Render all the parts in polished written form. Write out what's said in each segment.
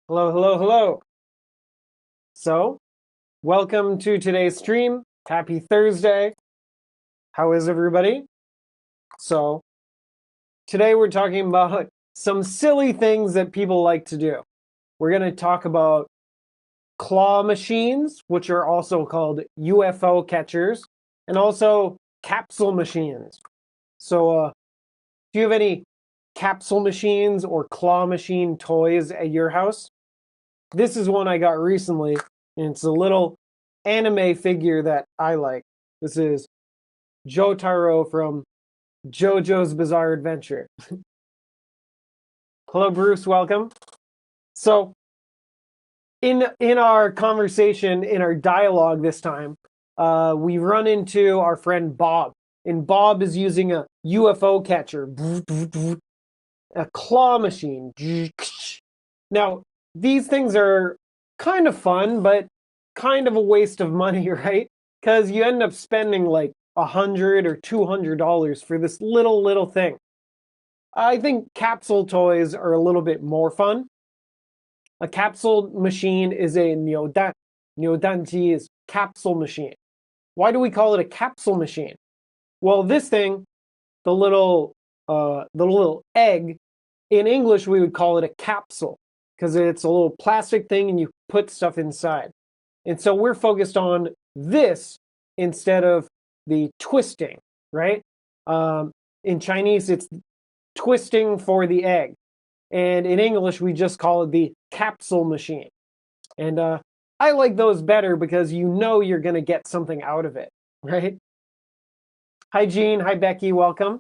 Hello, hello, hello. So, welcome to today's stream. Happy Thursday. How is everybody? So, today we're talking about some silly things that people like to do. We're going to talk about claw machines, which are also called UFO catchers, and also capsule machines. So, do you have any capsule machines or claw machine toys at your house? This is one I got recently, and it's a little anime figure that I like. This is Jotaro from JoJo's Bizarre Adventure. Hello, Bruce. Welcome. So, in our conversation, in our dialogue this time, we run into our friend Bob, and Bob is using a UFO catcher, a claw machine. Now, these things are kind of fun, but kind of a waste of money, right? Because you end up spending like $100 or $200 for this little thing. I think capsule toys are a little bit more fun. A capsule machine is a nyodanji is capsule machine. Why do we call it a capsule machine? Well, this thing, the little egg, in English we would call it a capsule because it's a little plastic thing and you put stuff inside. And so we're focused on this instead of the twisting, right? In Chinese, it's twisting for the egg. And in English, we just call it the capsule machine. And I like those better because you know you're going to get something out of it, right? Hi, Jean. Hi, Becky. Welcome.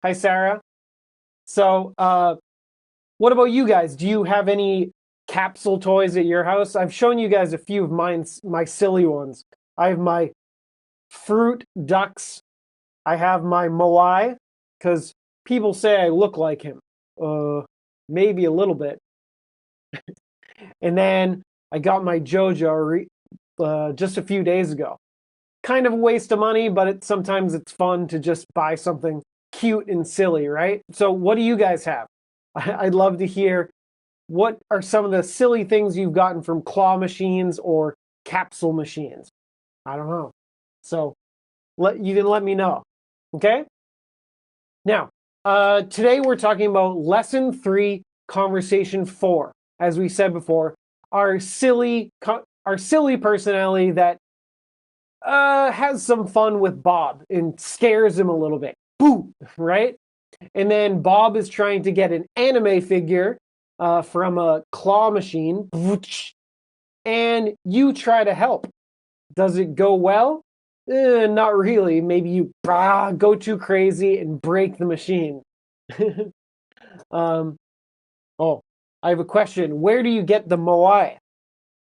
Hi, Sarah. So, what about you guys? Do you have any capsule toys at your house? I've shown you guys a few of mine, my silly ones. I have my fruit ducks. I have my Moai, because people say I look like him. Maybe a little bit. And then I got my JoJo just a few days ago. Kind of a waste of money, but sometimes it's fun to just buy something cute and silly, right? So what do you guys have? I'd love to hear what are some of the silly things you've gotten from claw machines or capsule machines. I don't know. So you can let me know. Okay? Now, today we're talking about lesson 3, conversation 4. As we said before, our silly personality that has some fun with Bob and scares him a little bit. Boo, right? And then Bob is trying to get an anime figure from a claw machine, and you try to help. Does it go well? Not really. Maybe you go too crazy and break the machine. Oh, I have a question. Where do you get the Moai?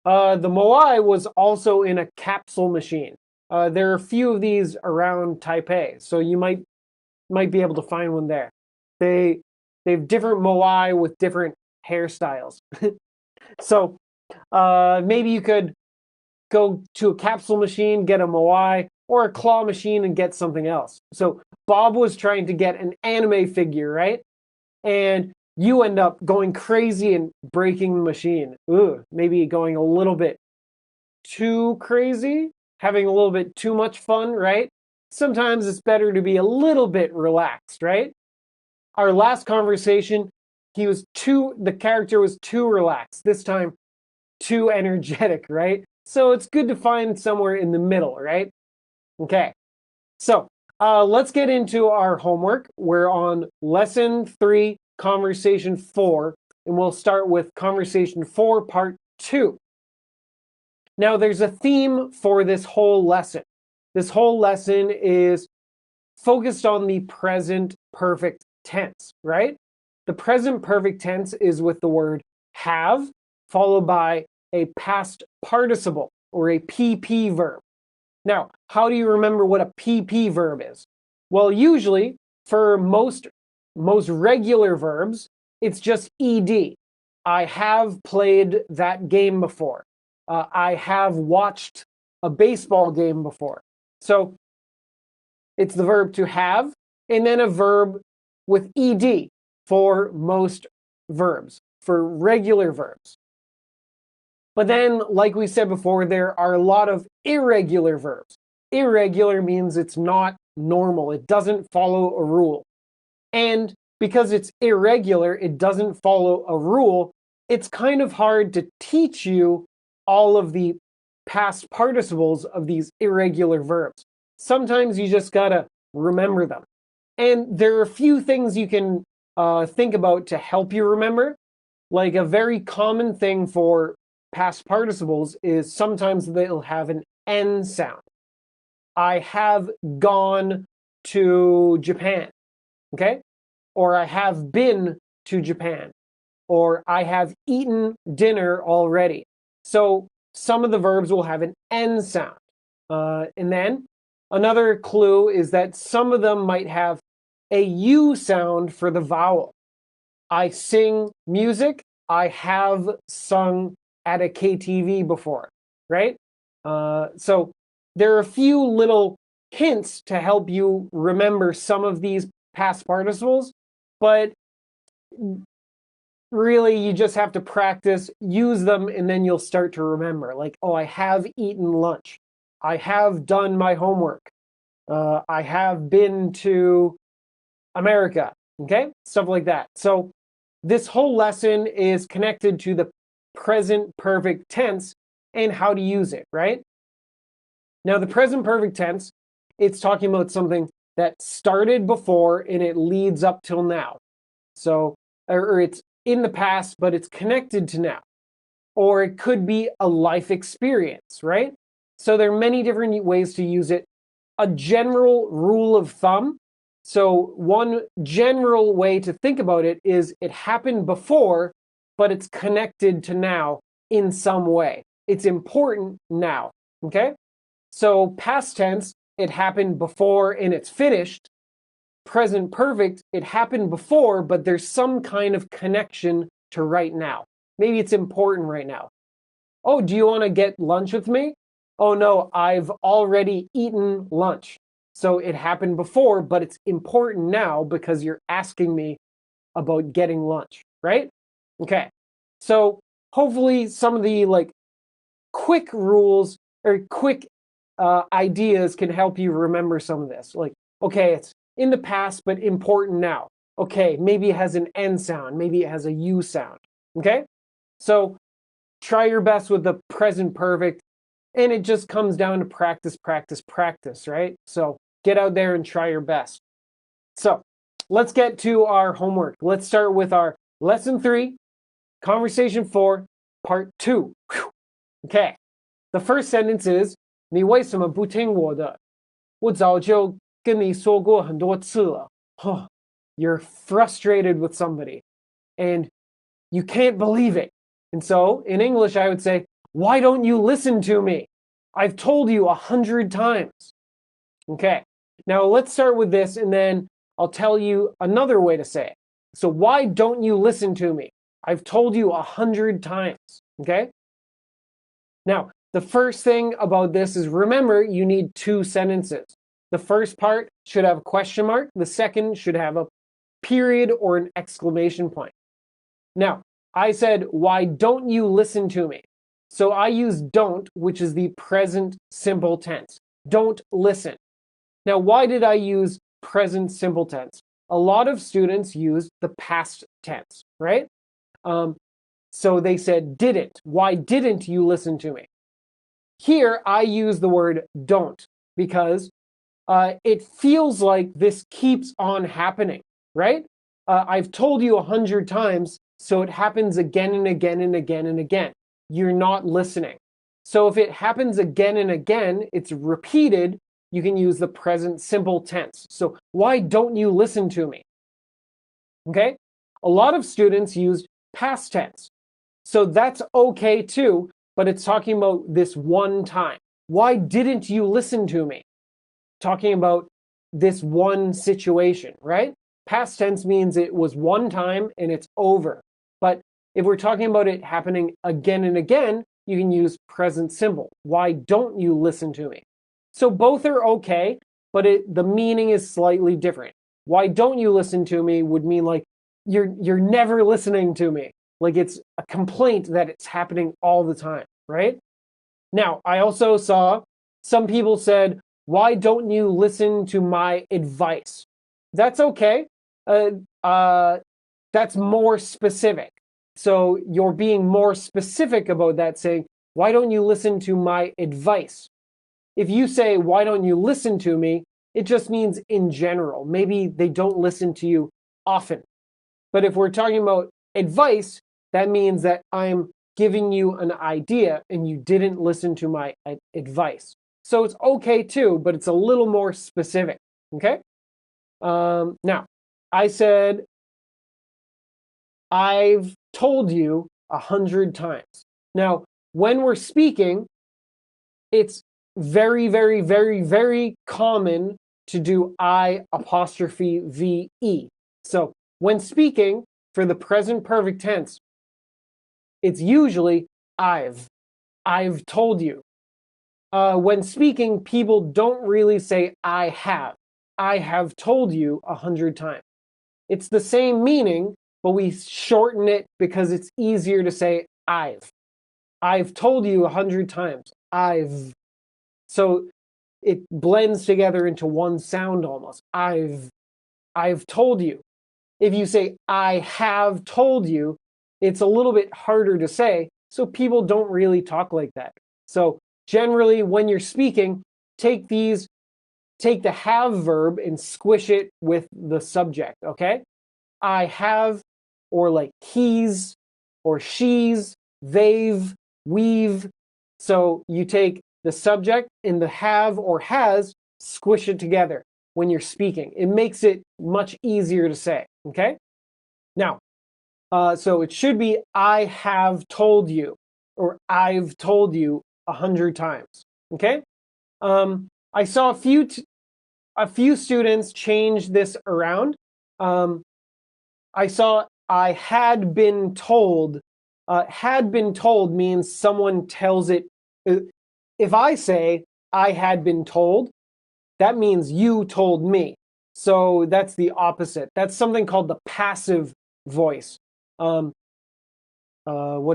The Moai was also in a capsule machine. There are a few of these around Taipei, so you might be able to find one there. They have different Moai with different hairstyles. So maybe you could go to a capsule machine, get a Moai, or a claw machine and get something else. So Bob was trying to get an anime figure, right? And you end up going crazy and breaking the machine. Maybe going a little bit too crazy, having a little bit too much fun, right? Sometimes it's better to be a little bit relaxed, right? Our last conversation, the character was too relaxed. This time, too energetic, right? So it's good to find somewhere in the middle, right? Okay. So let's get into our homework. We're on lesson 3, conversation 4, and we'll start with conversation 4, part 2. Now, there's a theme for this whole lesson. This whole lesson is focused on the present perfect tense, right? The present perfect tense is with the word have, followed by a past participle or a PP verb. Now, how do you remember what a PP verb is? Well, usually for most regular verbs, it's just ed. I have played that game before. I have watched a baseball game before. So it's the verb to have, and then a verb with ed for most verbs, for regular verbs. But then, like we said before, there are a lot of irregular verbs. Irregular means it's not normal. It doesn't follow a rule. And because it's irregular, it doesn't follow a rule, it's kind of hard to teach you all of the past participles of these irregular verbs. Sometimes you just gotta remember them. And there are a few things you can think about to help you remember. Like a very common thing for past participles is sometimes they'll have an N sound. I have gone to Japan, okay? Or I have been to Japan. Or I have eaten dinner already. So some of the verbs will have an N sound. And then another clue is that some of them might have a U sound for the vowel. I sing music. I have sung at a KTV before, right? So there are a few little hints to help you remember some of these past participles, but really you just have to practice, use them, and then you'll start to remember. Like, oh, I have eaten lunch. I have done my homework. I have been to America, okay? Stuff like that. So this whole lesson is connected to the present perfect tense and how to use it, right? Now, the present perfect tense, it's talking about something that started before and it leads up till now. So, or it's in the past, but it's connected to now. Or it could be a life experience, right? So there are many different ways to use it. A general rule of thumb. So one general way to think about it is it happened before, but it's connected to now in some way. It's important now, okay? So past tense, it happened before and it's finished. Present perfect, it happened before, but there's some kind of connection to right now. Maybe it's important right now. Oh, do you want to get lunch with me? Oh no, I've already eaten lunch. So it happened before, but it's important now because you're asking me about getting lunch, right? Okay. So hopefully some of the quick rules or quick ideas can help you remember some of this. Like, okay, it's in the past, but important now. Okay, maybe it has an N sound. Maybe it has a U sound. Okay? So try your best with the present perfect. And it just comes down to practice, practice, practice, right? So get out there and try your best. So let's get to our homework. Let's start with our lesson 3, conversation 4, part 2. Okay. The first sentence is, 你为什么不听我的？我早就跟你说过很多次了。You're frustrated with somebody and you can't believe it. And so in English, I would say, why don't you listen to me? I've told you 100 times. Okay. Now let's start with this and then I'll tell you another way to say it. So why don't you listen to me? I've told you 100 times. Okay. Now, the first thing about this is remember you need 2 sentences. The first part should have a question mark. The second should have a period or an exclamation point. Now, I said, why don't you listen to me? So I use don't, which is the present simple tense. Don't listen. Now, why did I use present simple tense? A lot of students use the past tense, right? So they said didn't. Why didn't you listen to me? Here, I use the word don't because it feels like this keeps on happening, right? I've told you 100 times, so it happens again and again and again and again. You're not listening. So if it happens again and again, it's repeated, you can use the present simple tense. So why don't you listen to me? Okay? A lot of students used past tense. So that's okay too, but it's talking about this one time. Why didn't you listen to me? Talking about this one situation, right? Past tense means it was one time and it's over. But if we're talking about it happening again and again, you can use present simple. Why don't you listen to me? So both are okay, but the meaning is slightly different. Why don't you listen to me would mean like you're never listening to me. like it's a complaint that it's happening all the time, right? Now, I also saw some people said, why don't you listen to my advice? That's okay. That's more specific. So you're being more specific about that, saying, why don't you listen to my advice? If you say, why don't you listen to me? It just means in general. Maybe they don't listen to you often. But if we're talking about advice, that means that I'm giving you an idea and you didn't listen to my advice. So it's okay too, but it's a little more specific, okay? Now, I said, I've told you 100 times. Now, when we're speaking, it's very, very, very, very common to do I apostrophe VE. So when speaking for the present perfect tense, it's usually I've told you. When speaking, people don't really say I have told you 100 times. It's the same meaning, but we shorten it because it's easier to say I've told you 100 times. So it blends together into one sound almost. I've told you. If you say I have told you, it's a little bit harder to say, so people don't really talk like that. So generally, when you're speaking, take the have verb and squish it with the subject, okay? I have, or like he's, or she's, they've, we've. So you take the subject and the have or has, squish it together when you're speaking. It makes it much easier to say, okay? Now, so it should be I have told you, or I've told you 100 times, okay? I saw a few students change this around. I saw I had been told. Had been told means someone tells it. If I say I had been told, that means you told me. So that's the opposite. That's something called the passive voice. What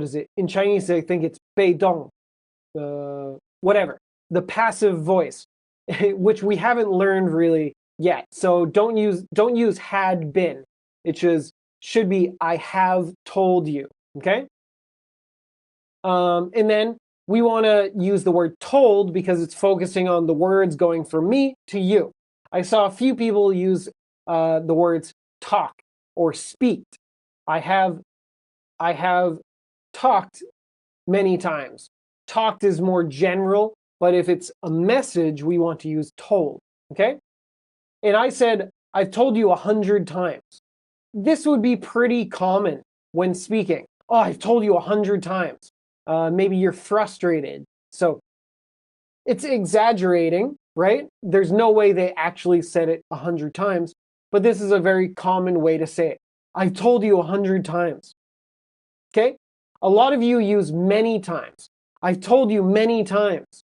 is it? In Chinese, I think it's 被动, whatever. The passive voice, which we haven't learned really yet. So don't use had been. It should be I have told you. Okay? And then we want to use the word told because it's focusing on the words going from me to you. I saw a few people use the words talk or speak. I have talked many times. Talked is more general, but if it's a message, we want to use told, okay? And I said, I've told you 100 times. This would be pretty common when speaking. Oh, I've told you 100 times. Maybe you're frustrated. So it's exaggerating, right? There's no way they actually said it 100 times, but this is a very common way to say it. I've told you 100 times. Okay? A lot of you use many times. I've told you many times.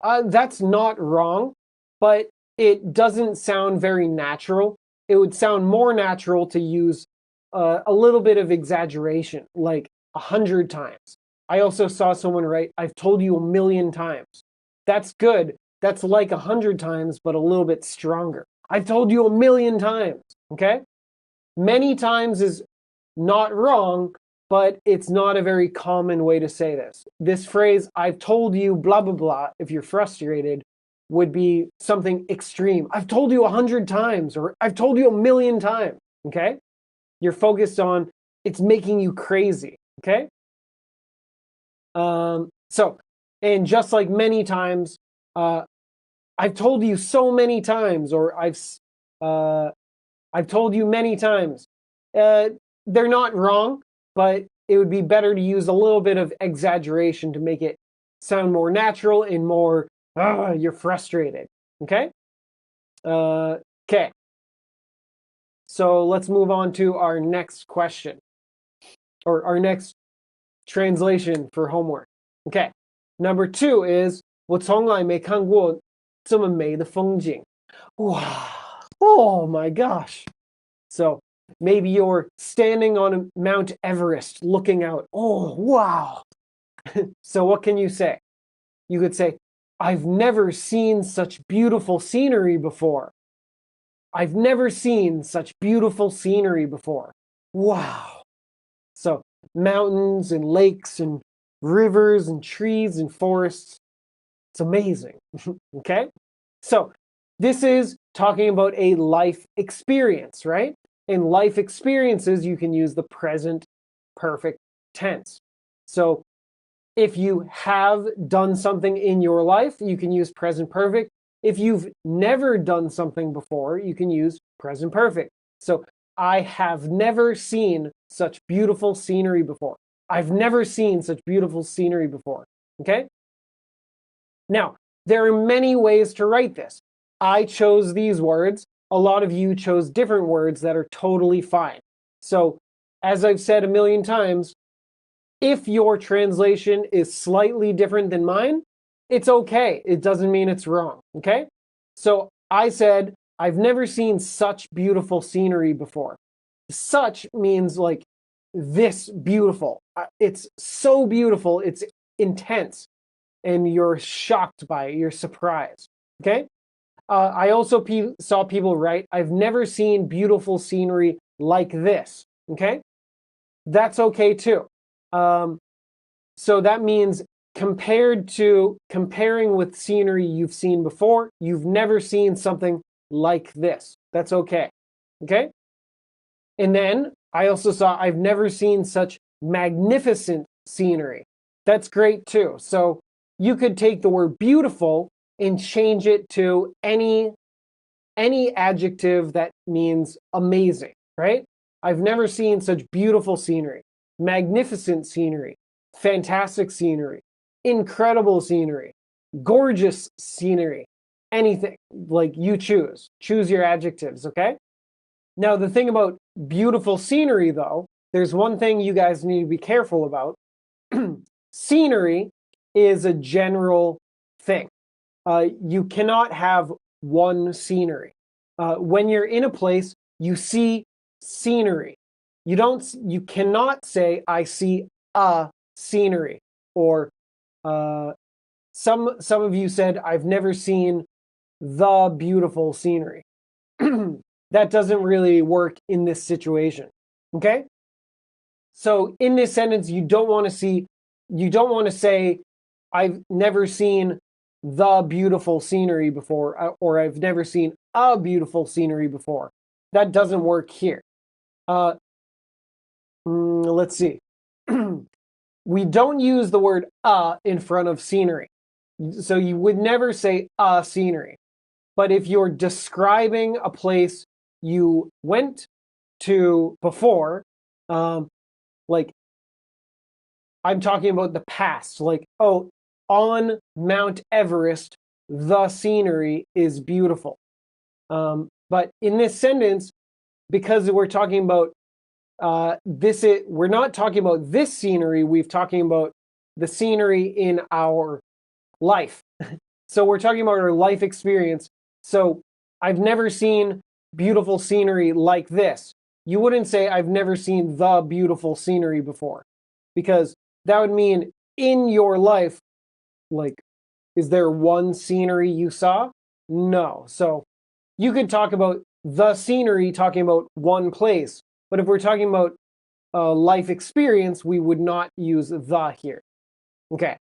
That's not wrong, but it doesn't sound very natural. It would sound more natural to use a little bit of exaggeration, like 100 times. I also saw someone write, I've told you 1,000,000 times. That's good. That's like 100 times, but a little bit stronger. I've told you 1,000,000 times, okay? Many times is not wrong, but it's not a very common way to say this. This phrase, I've told you blah, blah, blah, if you're frustrated, would be something extreme. I've told you 100 times, or I've told you 1,000,000 times, okay? You're focused on, it's making you crazy, okay? And just like many times, I've told you so many times, or I've told you many times. They're not wrong, but it would be better to use a little bit of exaggeration to make it sound more natural and more, you're frustrated, okay? Okay. So let's move on to our next question, or our next translation for homework. Okay. Number 2 is 我从来没看过这么美的风景. Wow. Oh my gosh. So Maybe you're standing on Mount Everest looking out. Oh, wow. So what can you say? You could say, I've never seen such beautiful scenery before. I've never seen such beautiful scenery before. Wow. So mountains and lakes and rivers and trees and forests. It's amazing. Okay? So this is talking about a life experience, right? In life experiences, you can use the present perfect tense. So if you have done something in your life, you can use present perfect. If you've never done something before, you can use present perfect. So I have never seen such beautiful scenery before. I've never seen such beautiful scenery before. Okay? Now, there are many ways to write this. I chose these words. A lot of you chose different words that are totally fine. So, as I've said a million times, if your translation is slightly different than mine, it's okay. It doesn't mean it's wrong, okay? So I said, I've never seen such beautiful scenery before. Such means like this beautiful. It's so beautiful, it's intense, and you're shocked by it, you're surprised, okay? I also saw people write, I've never seen beautiful scenery like this, okay? That's okay too. So that means comparing with scenery you've seen before, you've never seen something like this. That's okay. Okay? And then I also saw I've never seen such magnificent scenery. That's great too. So you could take the word beautiful and change it to any adjective that means amazing, right? I've never seen such beautiful scenery, magnificent scenery, fantastic scenery, incredible scenery, gorgeous scenery, anything. Like you choose. Choose your adjectives, okay? Now, the thing about beautiful scenery, though, there's one thing you guys need to be careful about. Scenery is a general thing. You cannot have one scenery. When you're in a place, you see scenery. You cannot say, I see a scenery. Or some of you said, I've never seen the beautiful scenery. That doesn't really work in this situation. Okay? So in this sentence, you don't want to say, I've never seen the beautiful scenery before, or I've never seen a beautiful scenery before. That doesn't work here. Let's see. We don't use the word in front of scenery. So you would never say a scenery. But if you're describing a place you went to before, like I'm talking about the past, like, oh, on Mount Everest, the scenery is beautiful. But in this sentence, because we're talking about we're not talking about this scenery, we're talking about the scenery in our life. So we're talking about our life experience. So I've never seen beautiful scenery like this. You wouldn't say I've never seen the beautiful scenery before, because that would mean in your life, like, is there one scenery you saw? No. So you could talk about the scenery talking about one place, but if we're talking about life experience, we would not use the here. Okay.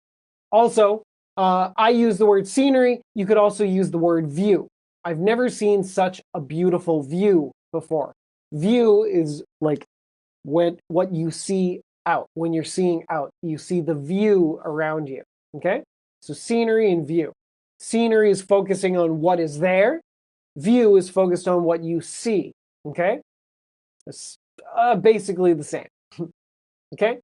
Also, I use the word scenery. You could also use the word view. I've never seen such a beautiful view before. View is like what you see out. When you're seeing out, you see the view around you. Okay? So scenery and view. Scenery is focusing on what is there. View is focused on what you see. Okay? It's basically the same. Okay?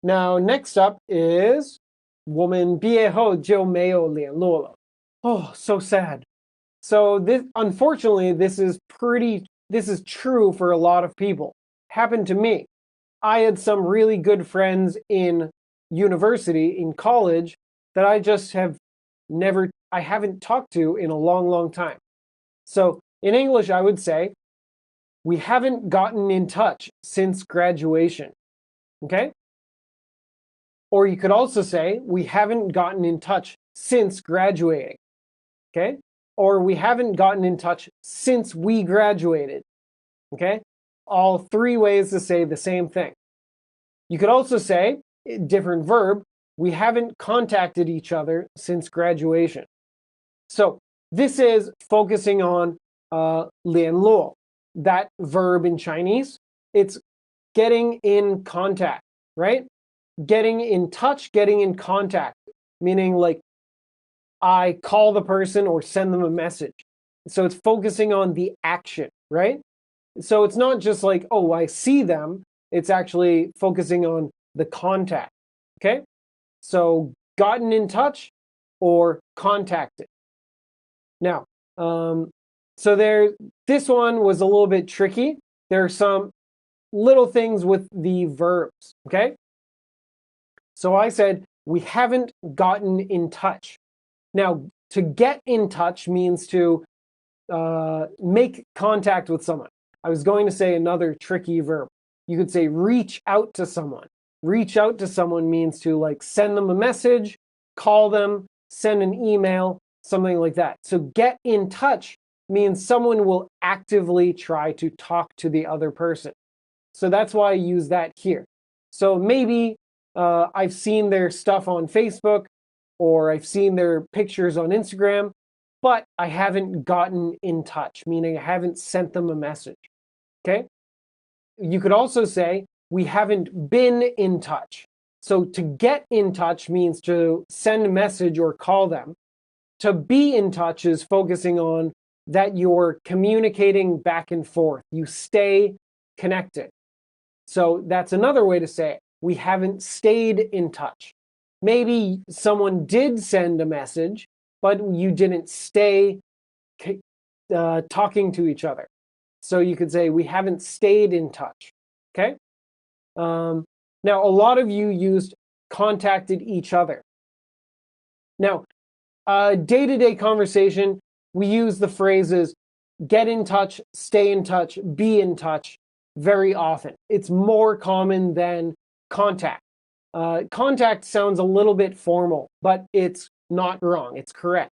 Now, next up is 我们毕业后就没有联络了. Oh, so sad. So unfortunately, this is true for a lot of people. Happened to me. I had some really good friends in university, in college, that I just I haven't talked to in a long, long time. So in English, I would say, we haven't gotten in touch since graduation. Okay? Or you could also say, we haven't gotten in touch since graduating. Okay? Or we haven't gotten in touch since we graduated. Okay? All three ways to say the same thing. You could also say, different verb, we haven't contacted each other since graduation. So this is focusing on 联络, that verb in Chinese. It's getting in contact, right? Getting in touch, getting in contact, meaning like I call the person or send them a message. So it's focusing on the action, right? So it's not just like, oh, I see them. It's actually focusing on the contact, okay? So gotten in touch or contacted. Now, so this one was a little bit tricky. There are some little things with the verbs, okay? So I said, we haven't gotten in touch. Now, to get in touch means to make contact with someone. I was going to say another tricky verb. You could say reach out to someone. Reach out to someone means to like send them a message, call them, send an email, something like that. So get in touch means someone will actively try to talk to the other person. So that's why I use that here. So maybe I've seen their stuff on Facebook or I've seen their pictures on Instagram, but I haven't gotten in touch, meaning I haven't sent them a message, okay? You could also say, we haven't been in touch. So to get in touch means to send a message or call them. To be in touch is focusing on that you're communicating back and forth. You stay connected. So that's another way to say it. We haven't stayed in touch. Maybe someone did send a message, but you didn't stay talking to each other. So you could say, we haven't stayed in touch, okay? Now, a lot of you used contacted each other. Now, day-to-day conversation, we use the phrases get in touch, stay in touch, be in touch very often. It's more common than contact. Contact sounds a little bit formal, but it's not wrong. It's correct.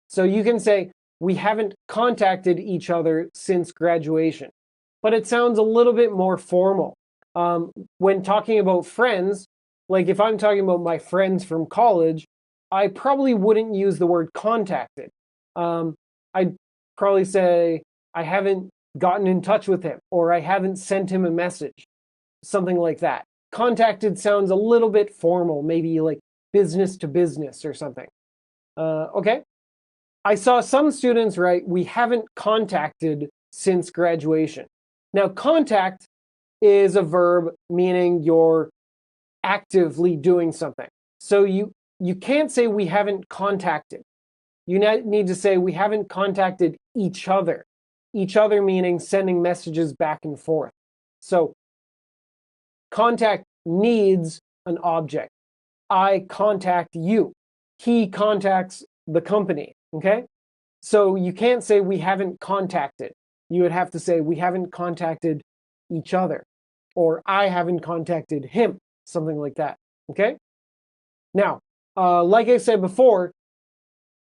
So you can say, we haven't contacted each other since graduation. But it sounds a little bit more formal. When talking about friends, like if I'm talking about my friends from college, I probably wouldn't use the word contacted. I'd probably say, I haven't gotten in touch with him, or I haven't sent him a message, something like that. Contacted sounds a little bit formal, maybe like business to business or something. Okay. I saw some students write, we haven't contacted since graduation. Now, contact is a verb meaning you're actively doing something. So you can't say we haven't contacted. You need to say we haven't contacted each other. Each other meaning sending messages back and forth. So contact needs an object. I contact you. He contacts the company, okay? So you can't say we haven't contacted. You would have to say we haven't contacted each other, or I haven't contacted him, something like that, okay? Now, like I said before,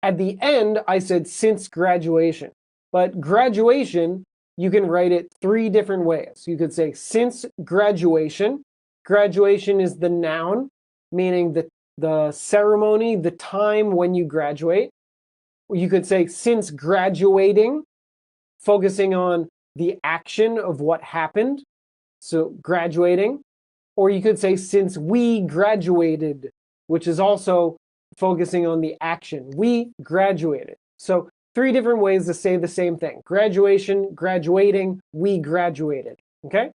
at the end, I said since graduation. But graduation, you can write it three different ways. You could say since graduation. Graduation is the noun, meaning the ceremony, the time when you graduate. You could say since graduating, focusing on the action of what happened. So graduating. Or you could say since we graduated, which is also focusing on the action. We graduated. So three different ways to say the same thing. Graduation, graduating, we graduated, okay?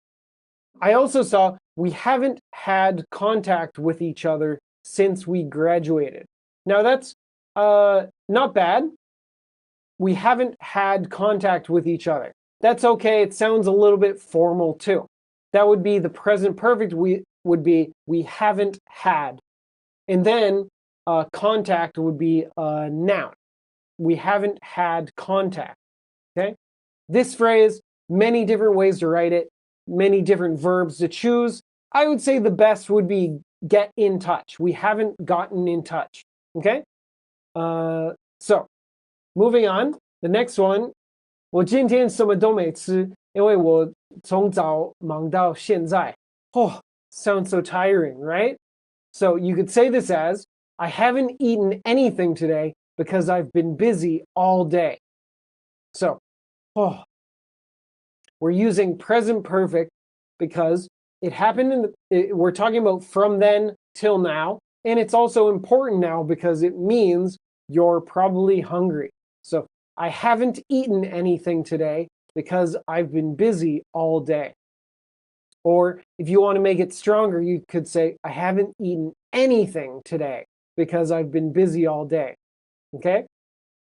I also saw we haven't had contact with each other since we graduated. Now that's not bad. We haven't had contact with each other. That's okay. It sounds a little bit formal too. That would be the present perfect. Would be we haven't had. And then contact would be a noun. We haven't had contact, okay? This phrase, many different ways to write it, many different verbs to choose. I would say the best would be get in touch. We haven't gotten in touch. Okay? So, moving on. The next one. 我今天什么都没吃，因为我从早忙到现在。Oh, sounds so tiring, right? So you could say this as, I haven't eaten anything today because I've been busy all day. So, we're using present perfect because it happened we're talking about from then till now. And it's also important now because it means you're probably hungry. So I haven't eaten anything today because I've been busy all day. Or if you want to make it stronger, you could say, I haven't eaten anything today because I've been busy all day. Okay?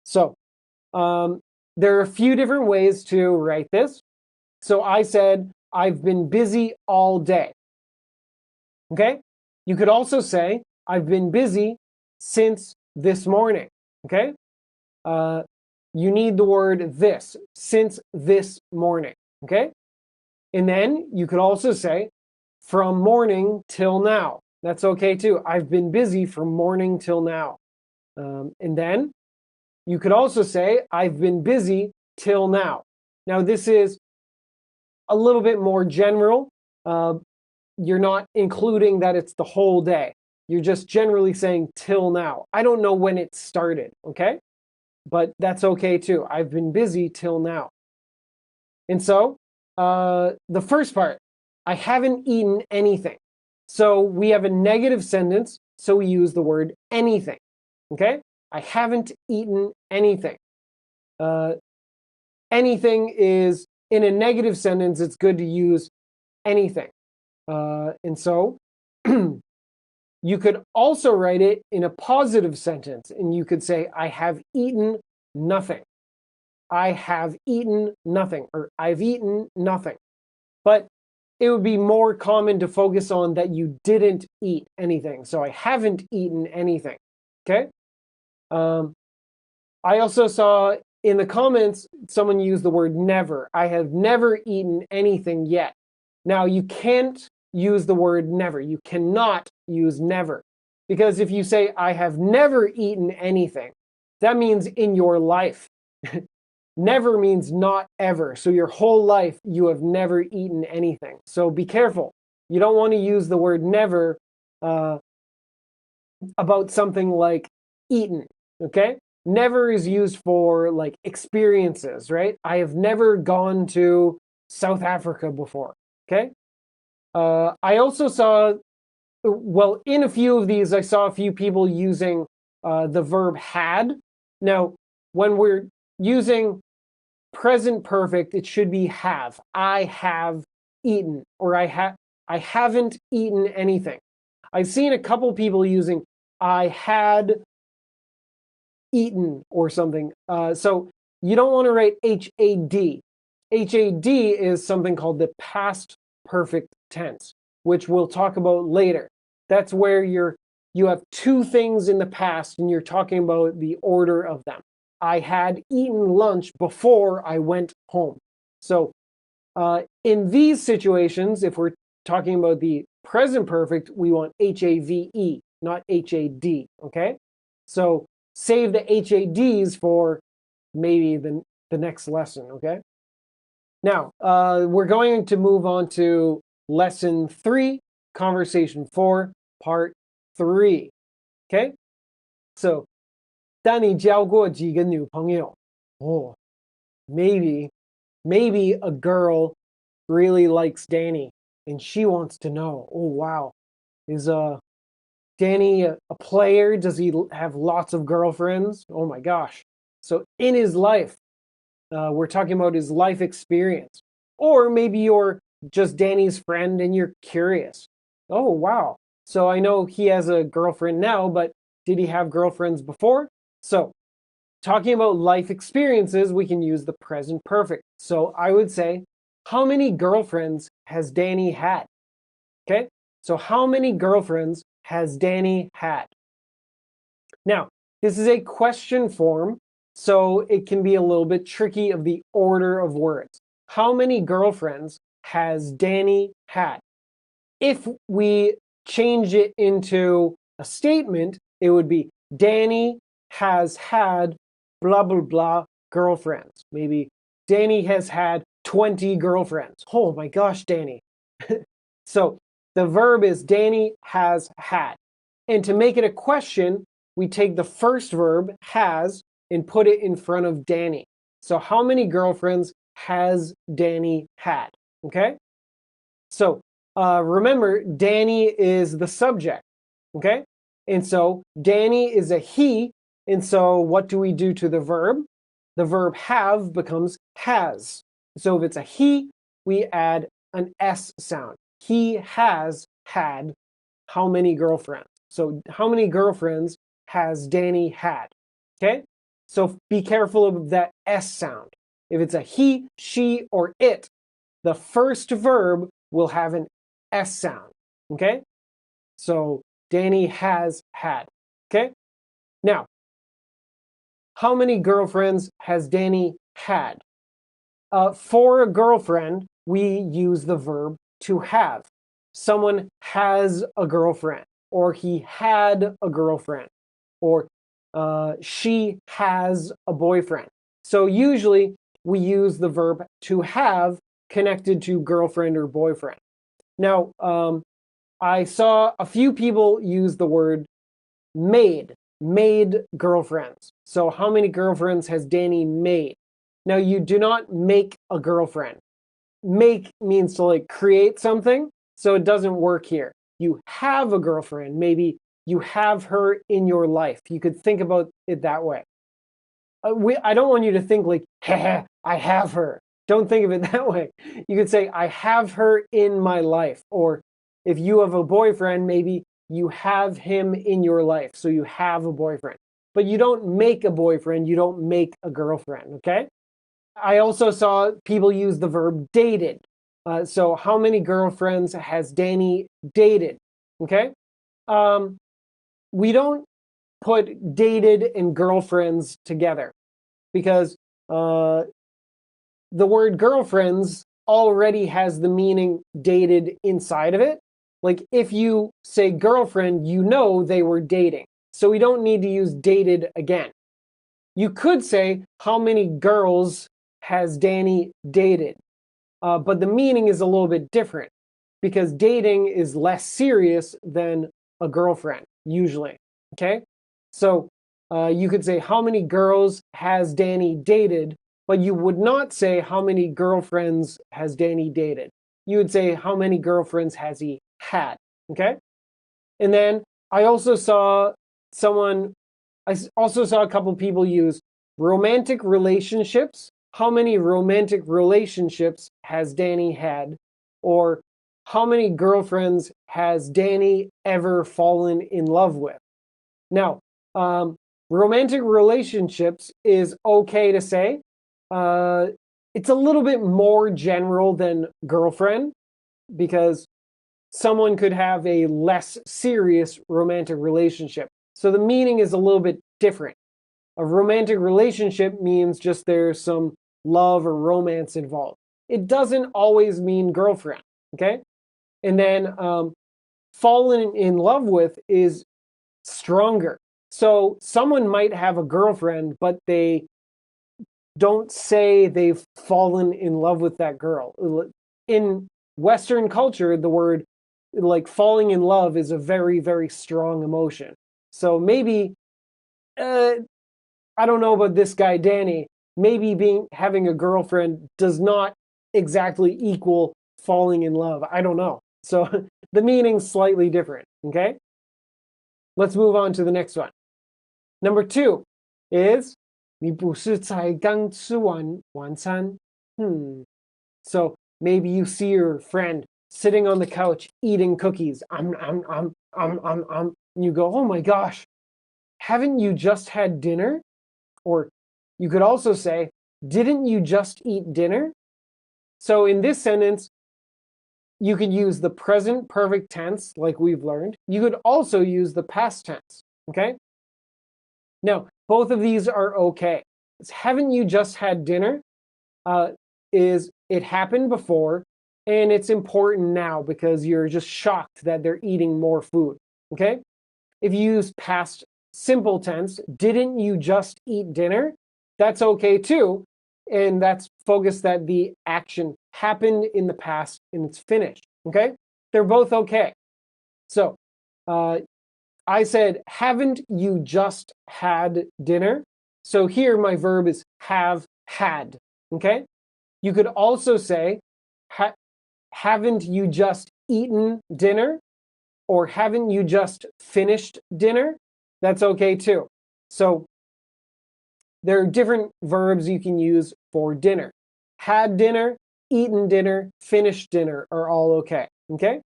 So there are a few different ways to write this. So I said, I've been busy all day. Okay? You could also say, I've been busy since this morning. Okay? You need the word this, since this morning. Okay? And then you could also say, from morning till now. That's okay too. I've been busy from morning till now. And then you could also say, I've been busy till now. Now, this is a little bit more general. You're not including that it's the whole day. You're just generally saying till now. I don't know when it started, okay? But that's okay too. I've been busy till now. And so, the first part, I haven't eaten anything. So we have a negative sentence, so we use the word anything, okay? I haven't eaten anything. Anything is, in a negative sentence, it's good to use anything. And so you could also write it in a positive sentence, and you could say, I have eaten nothing. I have eaten nothing, or I've eaten nothing. But it would be more common to focus on that you didn't eat anything. So I haven't eaten anything, okay? I also saw in the comments, someone used the word never. I have never eaten anything yet. Now, you can't use the word never. You cannot use never. Because if you say, I have never eaten anything, that means in your life. Never means not ever. So your whole life, you have never eaten anything. So be careful. You don't want to use the word never about something like eaten, okay? Never is used for like experiences, right? I have never gone to South Africa before, okay? I also saw, well, in a few of these, I saw a few people using the verb had. Now, when we're using present perfect, it should be have. I have eaten, or I haven't eaten anything. I've seen a couple people using I had eaten or something. So you don't want to write HAD. HAD is something called the past perfect tense, which we'll talk about later. That's where you have two things in the past and you're talking about the order of them. I had eaten lunch before I went home. So in these situations, if we're talking about the present perfect, we want HAVE, not HAD, okay? So save the HADs for maybe the next lesson, okay? Now, we're going to move on to lesson 3, conversation 4, part 3, okay? So, 丹尼交过几个女朋友? Oh, maybe a girl really likes Danny and she wants to know, oh wow, is Danny a player? Does he have lots of girlfriends? Oh my gosh. So in his life, we're talking about his life experience. Or maybe you're just Danny's friend and you're curious. Oh wow. So I know he has a girlfriend now, but did he have girlfriends before? So talking about life experiences, we can use the present perfect. So I would say, how many girlfriends has Danny had? Okay, so how many girlfriends has Danny had? Now, this is a question form, so it can be a little bit tricky of the order of words. how many girlfriends has Danny had? If we change it into a statement, it would be Danny has had blah, blah, blah girlfriends. Maybe Danny has had 20 girlfriends. Oh my gosh, Danny. So the verb is Danny has had. And to make it a question, we take the first verb, has, and put it in front of Danny. So how many girlfriends has Danny had? Okay? So remember, Danny is the subject. Okay? And so Danny is a he. And so what do we do to the verb? The verb have becomes has. So if it's a he, we add an S sound. He has had how many girlfriends? So how many girlfriends has Danny had? Okay? So be careful of that S sound. If it's a he, she, or it, the first verb will have an S sound. Okay? So Danny has had. Okay? Now, how many girlfriends has Danny had? For a girlfriend, we use the verb to have. Someone has a girlfriend, or he had a girlfriend, or she has a boyfriend. So usually we use the verb to have connected to girlfriend or boyfriend. Now, I saw a few people use the word made girlfriends. So how many girlfriends has Danny made? Now, you do not make a girlfriend. Make means to like create something, so it doesn't work here. You have a girlfriend. Maybe you have her in your life. You could think about it that way. I don't want you to think like, I have her. Don't think of it that way. You could say, I have her in my life. Or if you have a boyfriend, maybe you have him in your life. So you have a boyfriend. But you don't make a boyfriend. You don't make a girlfriend, okay? I also saw people use the verb dated. So how many girlfriends has Danny dated? Okay? We don't put dated and girlfriends together because the word girlfriends already has the meaning dated inside of it. Like if you say girlfriend, you know they were dating. So we don't need to use dated again. You could say how many girls has Danny dated? But the meaning is a little bit different because dating is less serious than a girlfriend, usually. Okay? So you could say, how many girls has Danny dated? But you would not say, how many girlfriends has Danny dated? You would say, how many girlfriends has he had? Okay? And then I also saw a couple people use romantic relationships. How many romantic relationships has Danny had? Or how many girlfriends has Danny ever fallen in love with? Now, romantic relationships is okay to say. It's a little bit more general than girlfriend because someone could have a less serious romantic relationship. So the meaning is a little bit different. A romantic relationship means just there's some love or romance involved. It doesn't always mean girlfriend, okay? And then fallen in love with is stronger. So someone might have a girlfriend, but they don't say they've fallen in love with that girl. In Western culture, the word like falling in love is a very, very strong emotion. So maybe, I don't know about this guy, Danny, maybe having a girlfriend does not exactly equal falling in love. I don't know. So the meaning's slightly different, okay? Let's move on to the next one. Number 2 is 你不是才刚吃完晚餐? So maybe you see your friend sitting on the couch eating cookies. And you go, oh my gosh, haven't you just had dinner? Or you could also say, didn't you just eat dinner? So in this sentence, you could use the present perfect tense like we've learned. You could also use the past tense, okay? Now, both of these are okay. Haven't you just had dinner? Is it happened before, and it's important now because you're just shocked that they're eating more food, okay? If you use past simple tense, didn't you just eat dinner? That's okay too, and that's focused that the action happened in the past and it's finished, okay? They're both okay. So, I said, haven't you just had dinner? So here my verb is have had, okay? You could also say, haven't you just eaten dinner? Or haven't you just finished dinner? That's okay too. So there are different verbs you can use for dinner. Had dinner, eaten dinner, finished dinner are all okay, okay?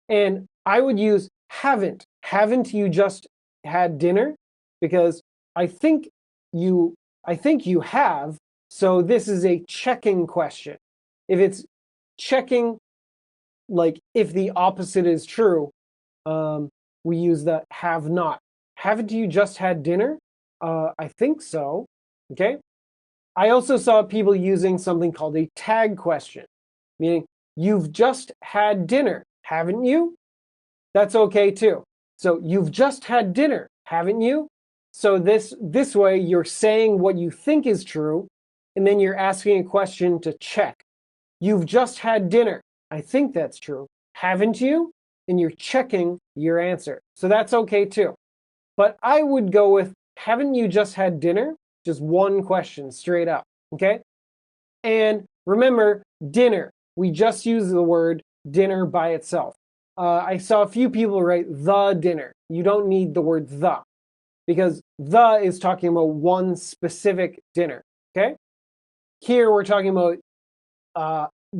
And I would use haven't. Haven't you just had dinner? Because I think you have, so this is a checking question. If it's checking, like if the opposite is true, we use the have not. Haven't you just had dinner? I think so, okay? I also saw people using something called a tag question, meaning you've just had dinner, haven't you? That's okay too. So you've just had dinner, haven't you? So this way you're saying what you think is true, and then you're asking a question to check. You've just had dinner. I think that's true. Haven't you? And you're checking your answer. So that's okay too. But I would go with, haven't you just had dinner? Just one question straight up, okay? And remember, dinner. We just use the word dinner by itself. I saw a few people write the dinner. You don't need the word the, because the is talking about one specific dinner, okay? Here we're talking about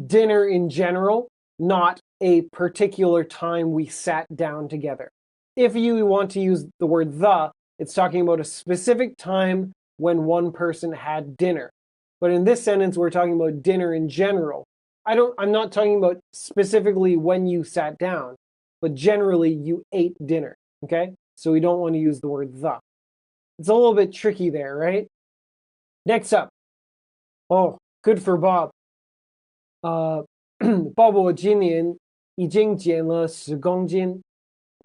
dinner in general, not a particular time we sat down together. If you want to use the word the, it's talking about a specific time when one person had dinner. But in this sentence, we're talking about dinner in general. I'm not talking about specifically when you sat down, but generally you ate dinner, okay? So we don't want to use the word the. It's a little bit tricky there, right? Next up. Oh, good for Bob. 鲍勃今年已经减了10公斤.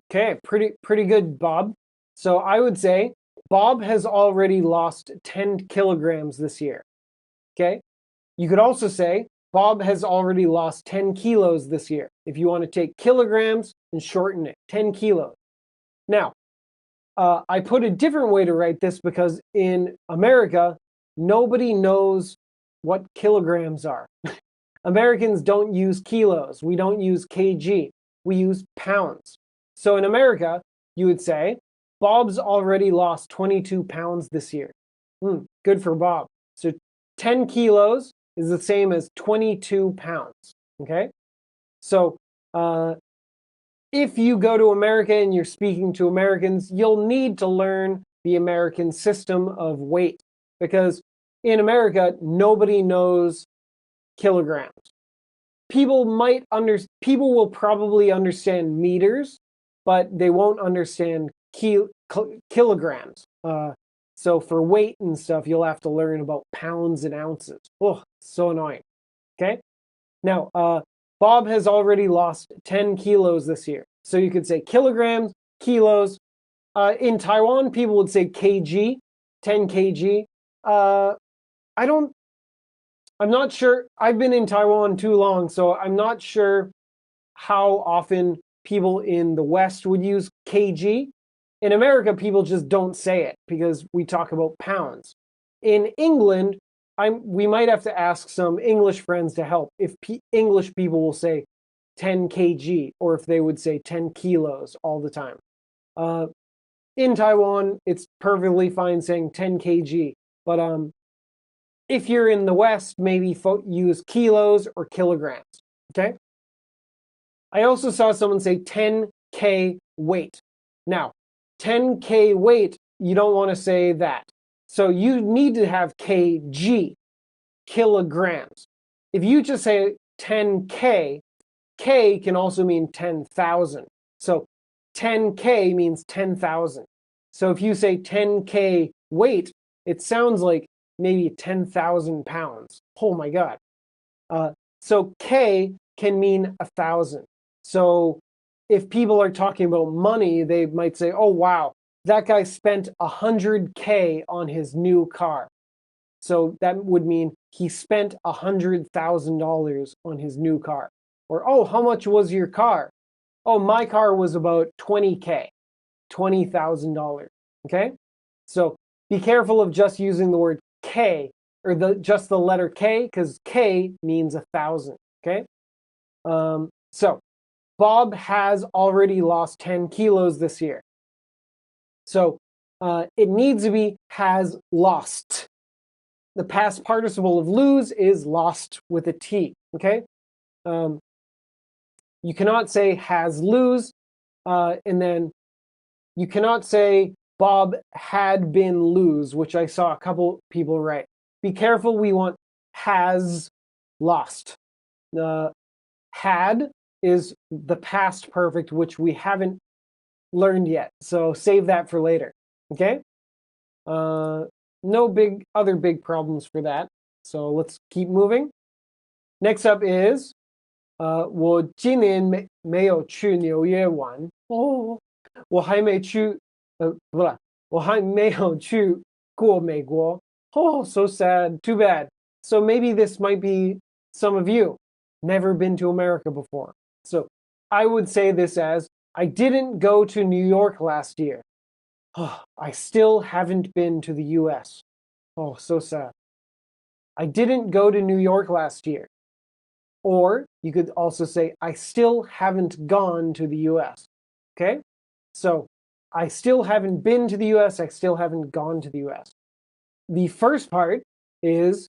Okay, pretty good, Bob. So I would say Bob has already lost 10 kilograms this year. Okay? You could also say Bob has already lost 10 kilos this year. If you want to take kilograms and shorten it, 10 kilos. Now, I put a different way to write this because in America, nobody knows what kilograms are. Americans don't use kilos. We don't use kg. We use pounds. So in America, you would say, Bob's already lost 22 pounds this year. Good for Bob. So 10 kilos is the same as 22 pounds, okay? So if you go to America and you're speaking to Americans, you'll need to learn the American system of weight because in America, nobody knows kilograms. People will probably understand meters, but they won't understand kilograms. So for weight and stuff, you'll have to learn about pounds and ounces. Oh, so annoying. Okay? Now, Bob has already lost 10 kilos this year. So you could say kilograms, kilos. In Taiwan, people would say kg, 10 kg. I'm not sure. I've been in Taiwan too long, so I'm not sure how often people in the West would use kg. In America, people just don't say it because we talk about pounds. In England, we might have to ask some English friends to help if English people will say 10 kg or if they would say 10 kilos all the time. In Taiwan, it's perfectly fine saying 10 kg, but if you're in the West, maybe use kilos or kilograms, okay? I also saw someone say 10K weight. Now, 10K weight, you don't want to say that. So you need to have kg, kilograms. If you just say 10K, K can also mean 10,000. So 10K means 10,000. So if you say 10K weight, it sounds like maybe 10,000 pounds. Oh my God. So K can mean 1,000. So if people are talking about money, they might say, oh, wow, that guy spent 100K on his new car. So that would mean he spent $100,000 on his new car. Or, oh, how much was your car? Oh, my car was about 20K, $20,000. Okay? So be careful of just using the word K, or just the letter K, because K means 1,000. Okay? So Bob has already lost 10 kilos this year. So it needs to be has lost. The past participle of lose is lost with a T. Okay? You cannot say has lose, and then you cannot say Bob had been lose, which I saw a couple people write. Be careful, we want has lost. Had is the past perfect, which we haven't learned yet. So save that for later. Okay? No other big problems for that. So let's keep moving. Next up is 我今年没有去纽约玩哦，我还没去不是，我还没有去过美国。Oh, so sad. Too bad. So maybe this might be some of you. Never been to America before. So I would say this as, I didn't go to New York last year. Oh, I still haven't been to the US. Oh, so sad. I didn't go to New York last year. Or you could also say, I still haven't gone to the US. Okay? So I still haven't been to the US. I still haven't gone to the US. The first part is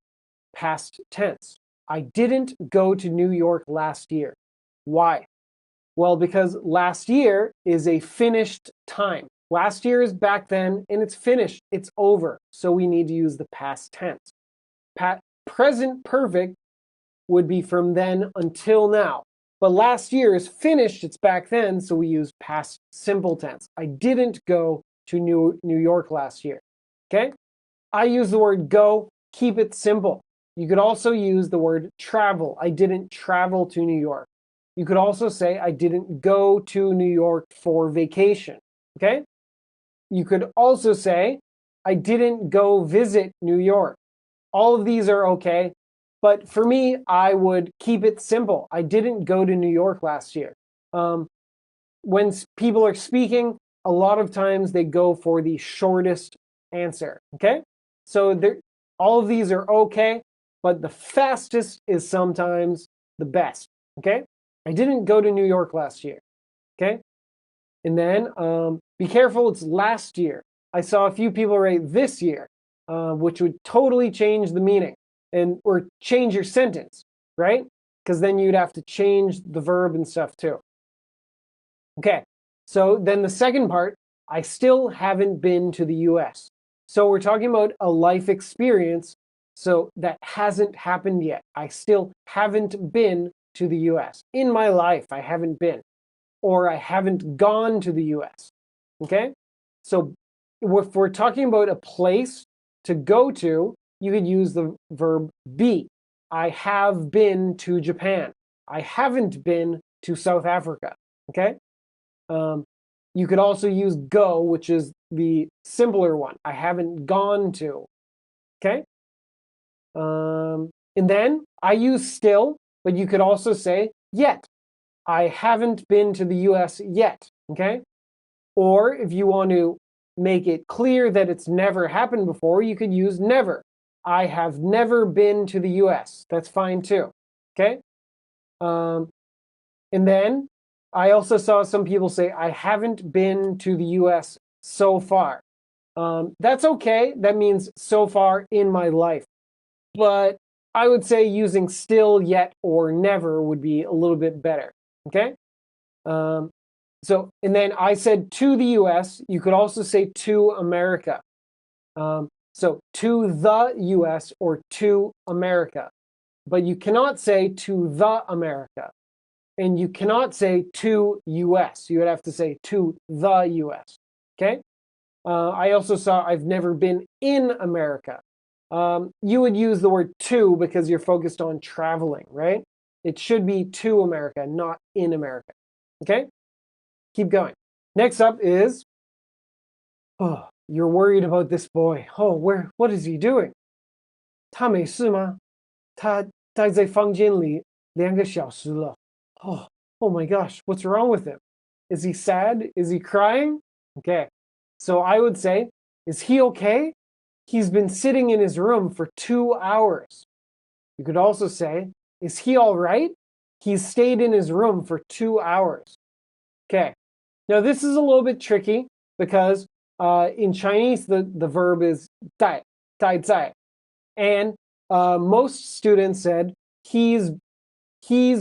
past tense. I didn't go to New York last year. Why? Well, because last year is a finished time. Last year is back then, and it's finished. It's over. So we need to use the past tense. Present perfect would be from then until now. But last year is finished. It's back then. So we use past simple tense. I didn't go to New York last year. Okay? I use the word go. Keep it simple. You could also use the word travel. I didn't travel to New York. You could also say, I didn't go to New York for vacation. Okay? You could also say, I didn't go visit New York. All of these are okay. But for me, I would keep it simple. I didn't go to New York last year. When people are speaking, a lot of times they go for the shortest answer. Okay? So all of these are okay, but the fastest is sometimes the best. Okay? I didn't go to New York last year. Okay? And then be careful, it's last year. I saw a few people write this year, which would totally change the meaning or change your sentence, right? Because then you'd have to change the verb and stuff too. Okay, so then the second part, I still haven't been to the US. So we're talking about a life experience, so that hasn't happened yet. I still haven't been to the US. In my life, I haven't been. Or I haven't gone to the US. Okay? So if we're talking about a place to go to, you could use the verb be. I have been to Japan. I haven't been to South Africa. Okay? You could also use go, which is the simpler one. I haven't gone to. Okay? And then I use still, but you could also say yet. I haven't been to the US yet. Okay? Or if you want to make it clear that it's never happened before, you could use never. I have never been to the US. That's fine too. Okay? And then I also saw some people say, I haven't been to the US so far. That's okay. That means so far in my life. But I would say using still, yet, or never would be a little bit better. Okay? And then I said to the US. You could also say to America. So to the US or to America. But you cannot say to the America. And you cannot say to US. You would have to say to the US. Okay? I also saw I've never been in America. you would use the word to because you're focused on traveling, right? It should be to America, not in America. Okay? Keep going. Next up is, oh, you're worried about this boy. Oh, what is he doing? 他没事吗？他待在房间里2个小时了。Oh my gosh, what's wrong with him? Is he sad? Is he crying? Okay. So I would say, is he okay? He's been sitting in his room for 2 hours. You could also say, is he all right? He's stayed in his room for 2 hours. Okay. Now this is a little bit tricky because in Chinese, the verb is 待在. And most students said he's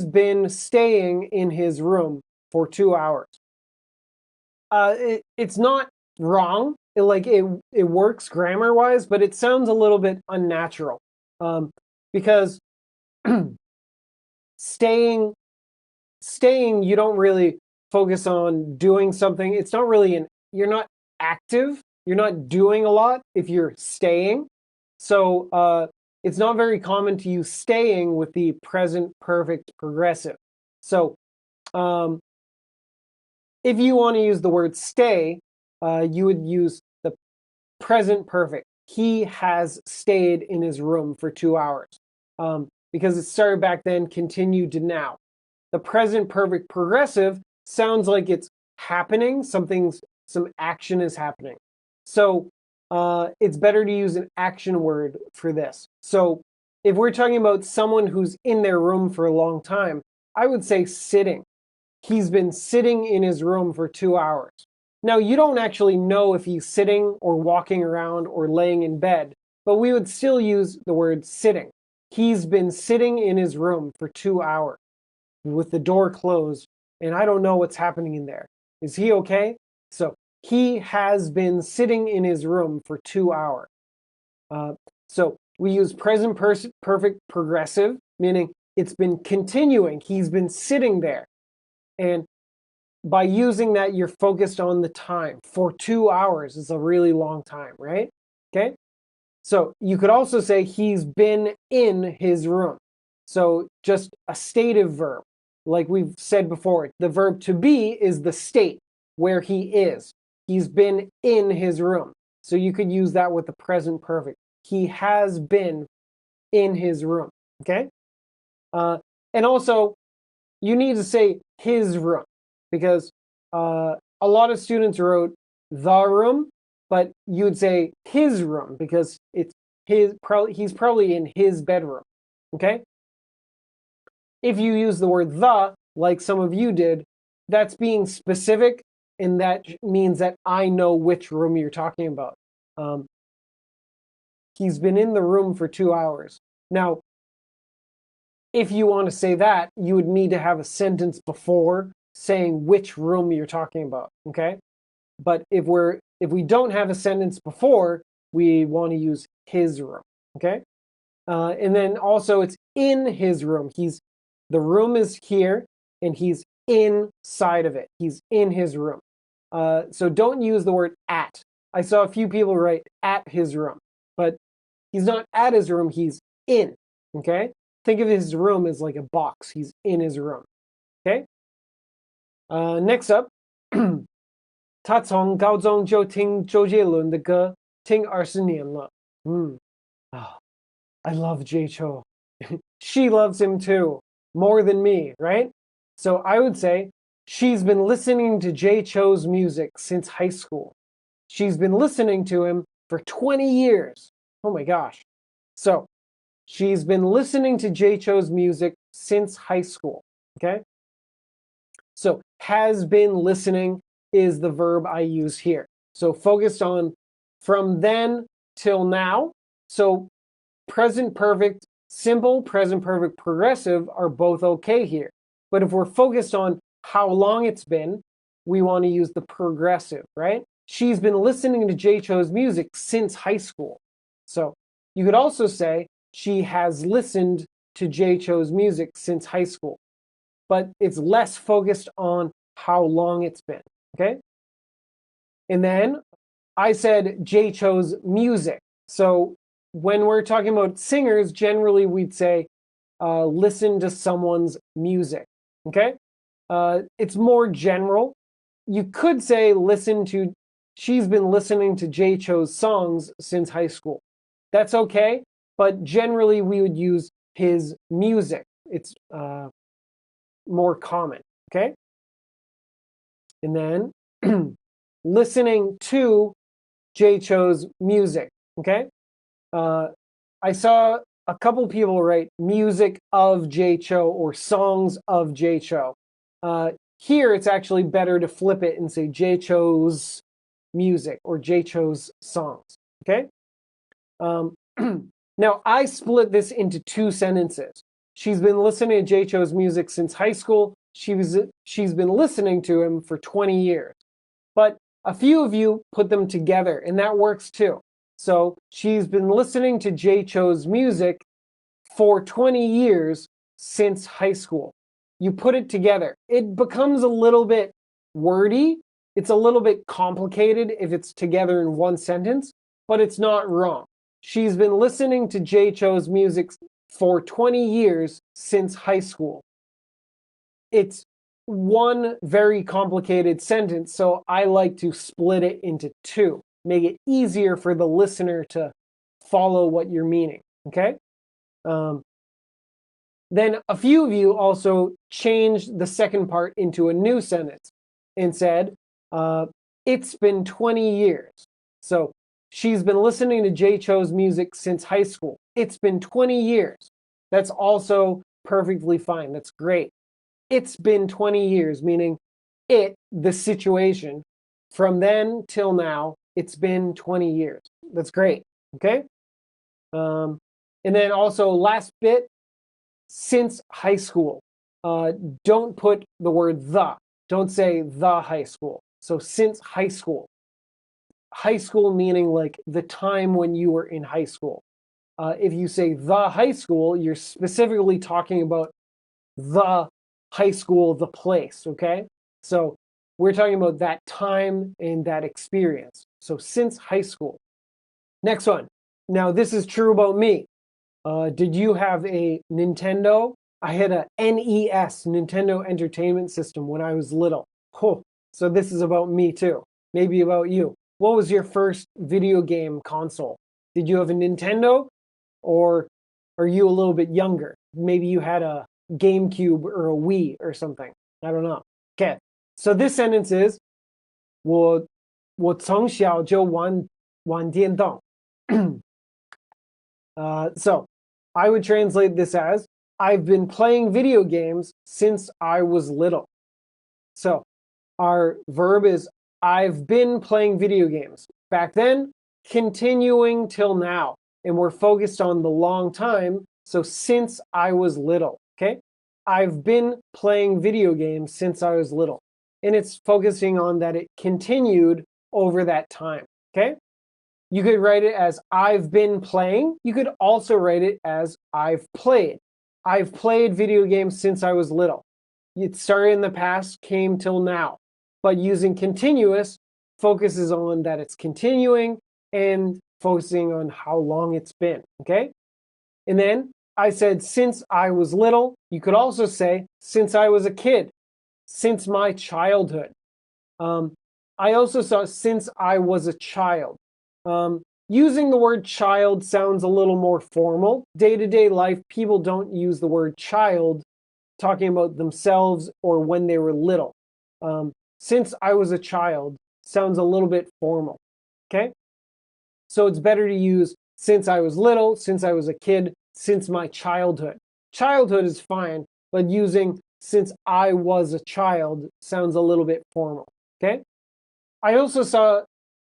been staying in his room for 2 hours. It's not wrong. It works grammar-wise, but it sounds a little bit unnatural. Because staying, you don't really focus on doing something. It's not really you're not active. You're not doing a lot if you're staying. So it's not very common to use staying with the present perfect progressive. So if you want to use the word stay, you would use the present perfect. He has stayed in his room for 2 hours. Because it started back then, continued to now. The present perfect progressive sounds like it's happening, some action is happening. So it's better to use an action word for this. So if we're talking about someone who's in their room for a long time, I would say sitting. He's been sitting in his room for 2 hours. Now, you don't actually know if he's sitting or walking around or laying in bed, but we would still use the word sitting. He's been sitting in his room for 2 hours with the door closed, and I don't know what's happening in there. Is he okay? So he has been sitting in his room for 2 hours. So we use present perfect progressive, meaning it's been continuing. He's been sitting there. And by using that, you're focused on the time. For 2 hours is a really long time, right? Okay? So you could also say he's been in his room. So just a stative verb. Like we've said before, the verb to be is the state where he is. He's been in his room. So you could use that with the present perfect. He has been in his room. Okay? And also, you need to say his room because a lot of students wrote the room, but you would say his room because it's he's probably in his bedroom. Okay? If you use the word the, like some of you did, that's being specific, and that means that I know which room you're talking about. He's been in the room for 2 hours. Now, if you want to say that, you would need to have a sentence before saying which room you're talking about, okay? But if we don't have a sentence before, we want to use his room, okay? And then also it's in his room. The room is here, and he's inside of it. He's in his room. So don't use the word at. I saw a few people write at his room, but he's not at his room, he's in, okay? Think of his room as like a box. He's in his room, okay? Next up, 他从高中就听周杰伦的歌，听20年了。I love Jay Cho. She loves him too, more than me, right? So I would say she's been listening to Jay Cho's music since high school. She's been listening to him for 20 years. Oh my gosh. So she's been listening to Jay Cho's music since high school, okay? So has been listening is the verb I use here. So focused on from then till now. So present perfect, simple, present perfect, progressive are both okay here. But if we're focused on how long it's been, we want to use the progressive, right? She's been listening to Jay Cho's music since high school. So you could also say she has listened to Jay Cho's music since high school. But it's less focused on how long it's been, okay? And then I said Jay Cho's music. So when we're talking about singers, generally we'd say, listen to someone's music, okay? It's more general. You could say she's been listening to Jay Cho's songs since high school. That's okay, but generally we would use his music. It's more common, okay? And then listening to Jay Cho's music, okay? I saw a couple people write music of Jay Cho or songs of Jay Cho. Here, it's actually better to flip it and say Jay Cho's music or Jay Cho's songs, okay? Now, I split this into two sentences. She's been listening to Jay Cho's music since high school. She's been listening to him for 20 years. But a few of you put them together, and that works too. So she's been listening to Jay Cho's music for 20 years since high school. You put it together. It becomes a little bit wordy. It's a little bit complicated if it's together in one sentence, but it's not wrong. She's been listening to Jay Cho's music for 20 years since high school. It's one very complicated sentence, so I like to split it into two, make it easier for the listener to follow what you're meaning, okay? Then a few of you also changed the second part into a new sentence and said, it's been 20 years. So she's been listening to Jay Cho's music since high school. It's been 20 years. That's also perfectly fine. That's great. It's been 20 years, meaning the situation, from then till now, it's been 20 years. That's great, okay? And then also last bit, since high school. Don't put the word the. Don't say the high school. So since high school. High school meaning like the time when you were in high school. If you say the high school, you're specifically talking about the high school, the place, okay? So we're talking about that time and that experience. So since high school. Next one. Now this is true about me. Did you have a Nintendo? I had a NES, Nintendo Entertainment System, when I was little. Oh, so this is about me too. Maybe about you. What was your first video game console? Did you have a Nintendo? Or are you a little bit younger? Maybe you had a GameCube or a Wii or something. I don't know. Okay, so this sentence is 我从小就玩电动. So I would translate this as, I've been playing video games since I was little. So our verb is, I've been playing video games. Back then, continuing till now. And we're focused on the long time, so since I was little, okay? I've been playing video games since I was little. And it's focusing on that it continued over that time, okay? You could write it as I've been playing. You could also write it as I've played. I've played video games since I was little. It started in the past, came till now. But using continuous focuses on that it's continuing and focusing on how long it's been, okay? And then I said since I was little. You could also say since I was a kid, since my childhood. I also saw since I was a child. Using the word child sounds a little more formal. Day-to-day life, people don't use the word child talking about themselves or when they were little. Since I was a child sounds a little bit formal, okay? So it's better to use since I was little, since I was a kid, since my childhood. Childhood is fine, but using since I was a child sounds a little bit formal, okay? I also saw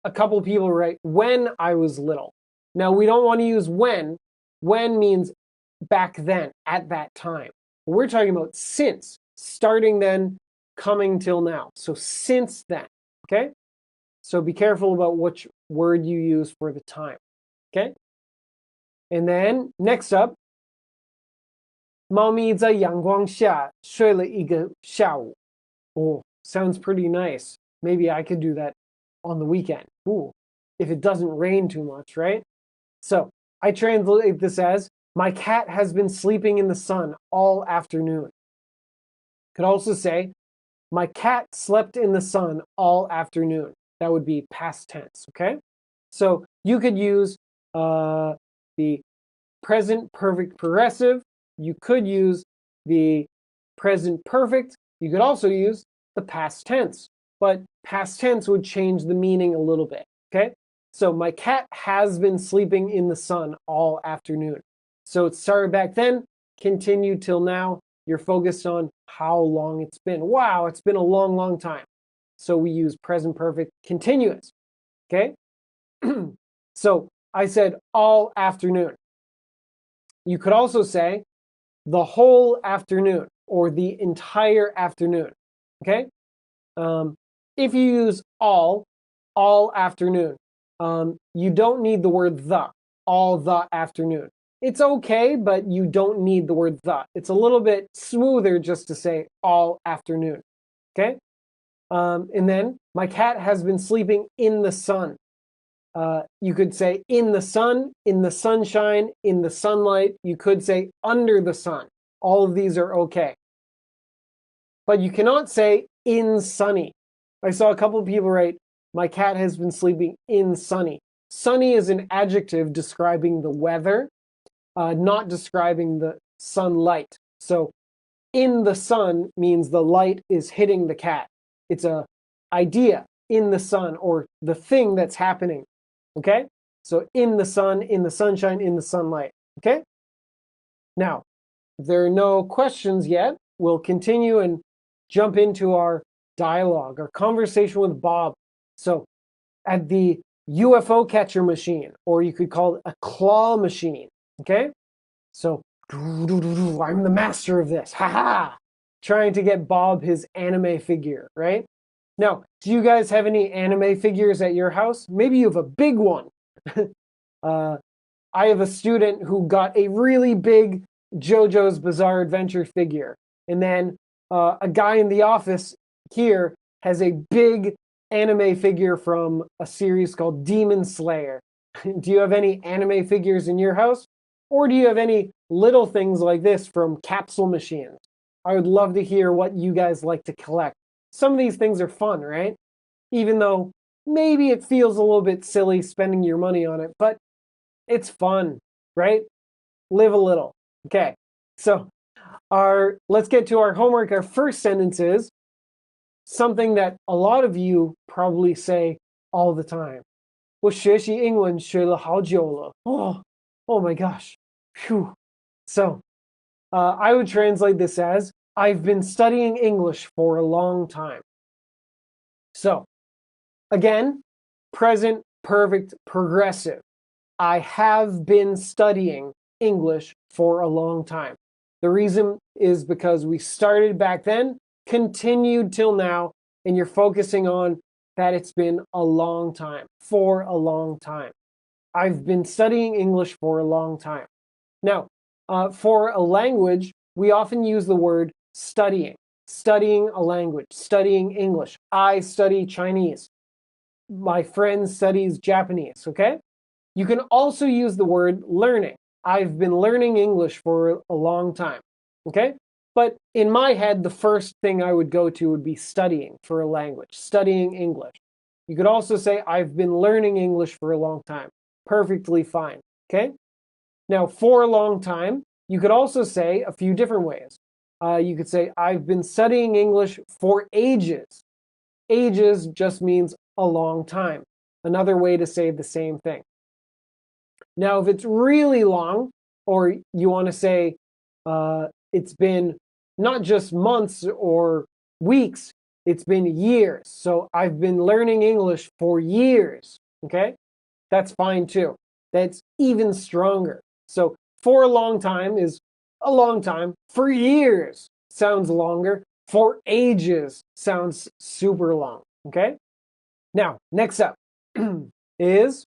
a couple people write when I was little. Now, we don't want to use when. When means back then, at that time. We're talking about since, starting then, coming till now. So since then, okay? So be careful about which word you use for the time, okay? And then next up, 猫咪在阳光下睡了一个下午. Oh, sounds pretty nice. Maybe I could do that on the weekend. Ooh, if it doesn't rain too much, right? So I translate this as, my cat has been sleeping in the sun all afternoon. Could also say, my cat slept in the sun all afternoon. That would be past tense, okay? So you could use the present perfect progressive. You could use the present perfect. You could also use the past tense. But past tense would change the meaning a little bit, okay? So my cat has been sleeping in the sun all afternoon. So it started back then, continued till now. You're focused on how long it's been. Wow, it's been a long, long time. So we use present perfect continuous, okay? So I said all afternoon. You could also say the whole afternoon or the entire afternoon, okay? If you use all afternoon, you don't need the word the, all the afternoon. It's okay, but you don't need the word the. It's a little bit smoother just to say all afternoon, okay? And then, my cat has been sleeping in the sun. You could say in the sun, in the sunshine, in the sunlight. You could say under the sun. All of these are okay. But you cannot say in sunny. I saw a couple of people write, my cat has been sleeping in sunny. Sunny is an adjective describing the weather, not describing the sunlight. So in the sun means the light is hitting the cat. It's an idea in the sun or the thing that's happening. Okay? So in the sun, in the sunshine, in the sunlight. Okay? Now, if there are no questions yet, we'll continue and jump into our dialogue, our conversation with Bob. So at the UFO catcher machine, or you could call it a claw machine. Okay? So I'm the master of this. Ha ha! Trying to get Bob his anime figure, right? Now, do you guys have any anime figures at your house? Maybe you have a big one. I have a student who got a really big JoJo's Bizarre Adventure figure. And then a guy in the office here has a big anime figure from a series called Demon Slayer. Do you have any anime figures in your house? Or do you have any little things like this from capsule machines? I would love to hear what you guys like to collect. Some of these things are fun, right? Even though maybe it feels a little bit silly spending your money on it, but it's fun, right? Live a little. Okay, so let's get to our homework. Our first sentence is something that a lot of you probably say all the time. 我学习英文学了好久了. Oh my gosh. Phew. So, I would translate this as, I've been studying English for a long time. So, again, present, perfect, progressive. I have been studying English for a long time. The reason is because we started back then, continued till now, and you're focusing on that it's been a long time, for a long time. I've been studying English for a long time. Now, for a language, we often use the word studying. Studying a language, studying English. I study Chinese. My friend studies Japanese, okay? You can also use the word learning. I've been learning English for a long time, okay? But in my head, the first thing I would go to would be studying for a language, studying English. You could also say, I've been learning English for a long time. Perfectly fine, okay? Now, for a long time, you could also say a few different ways. You could say, I've been studying English for ages. Ages just means a long time. Another way to say the same thing. Now, if it's really long, or you want to say it's been not just months or weeks, it's been years. So I've been learning English for years, okay? That's fine too. That's even stronger. So for a long time is a long time. For years sounds longer. For ages sounds super long, okay? Now, next up is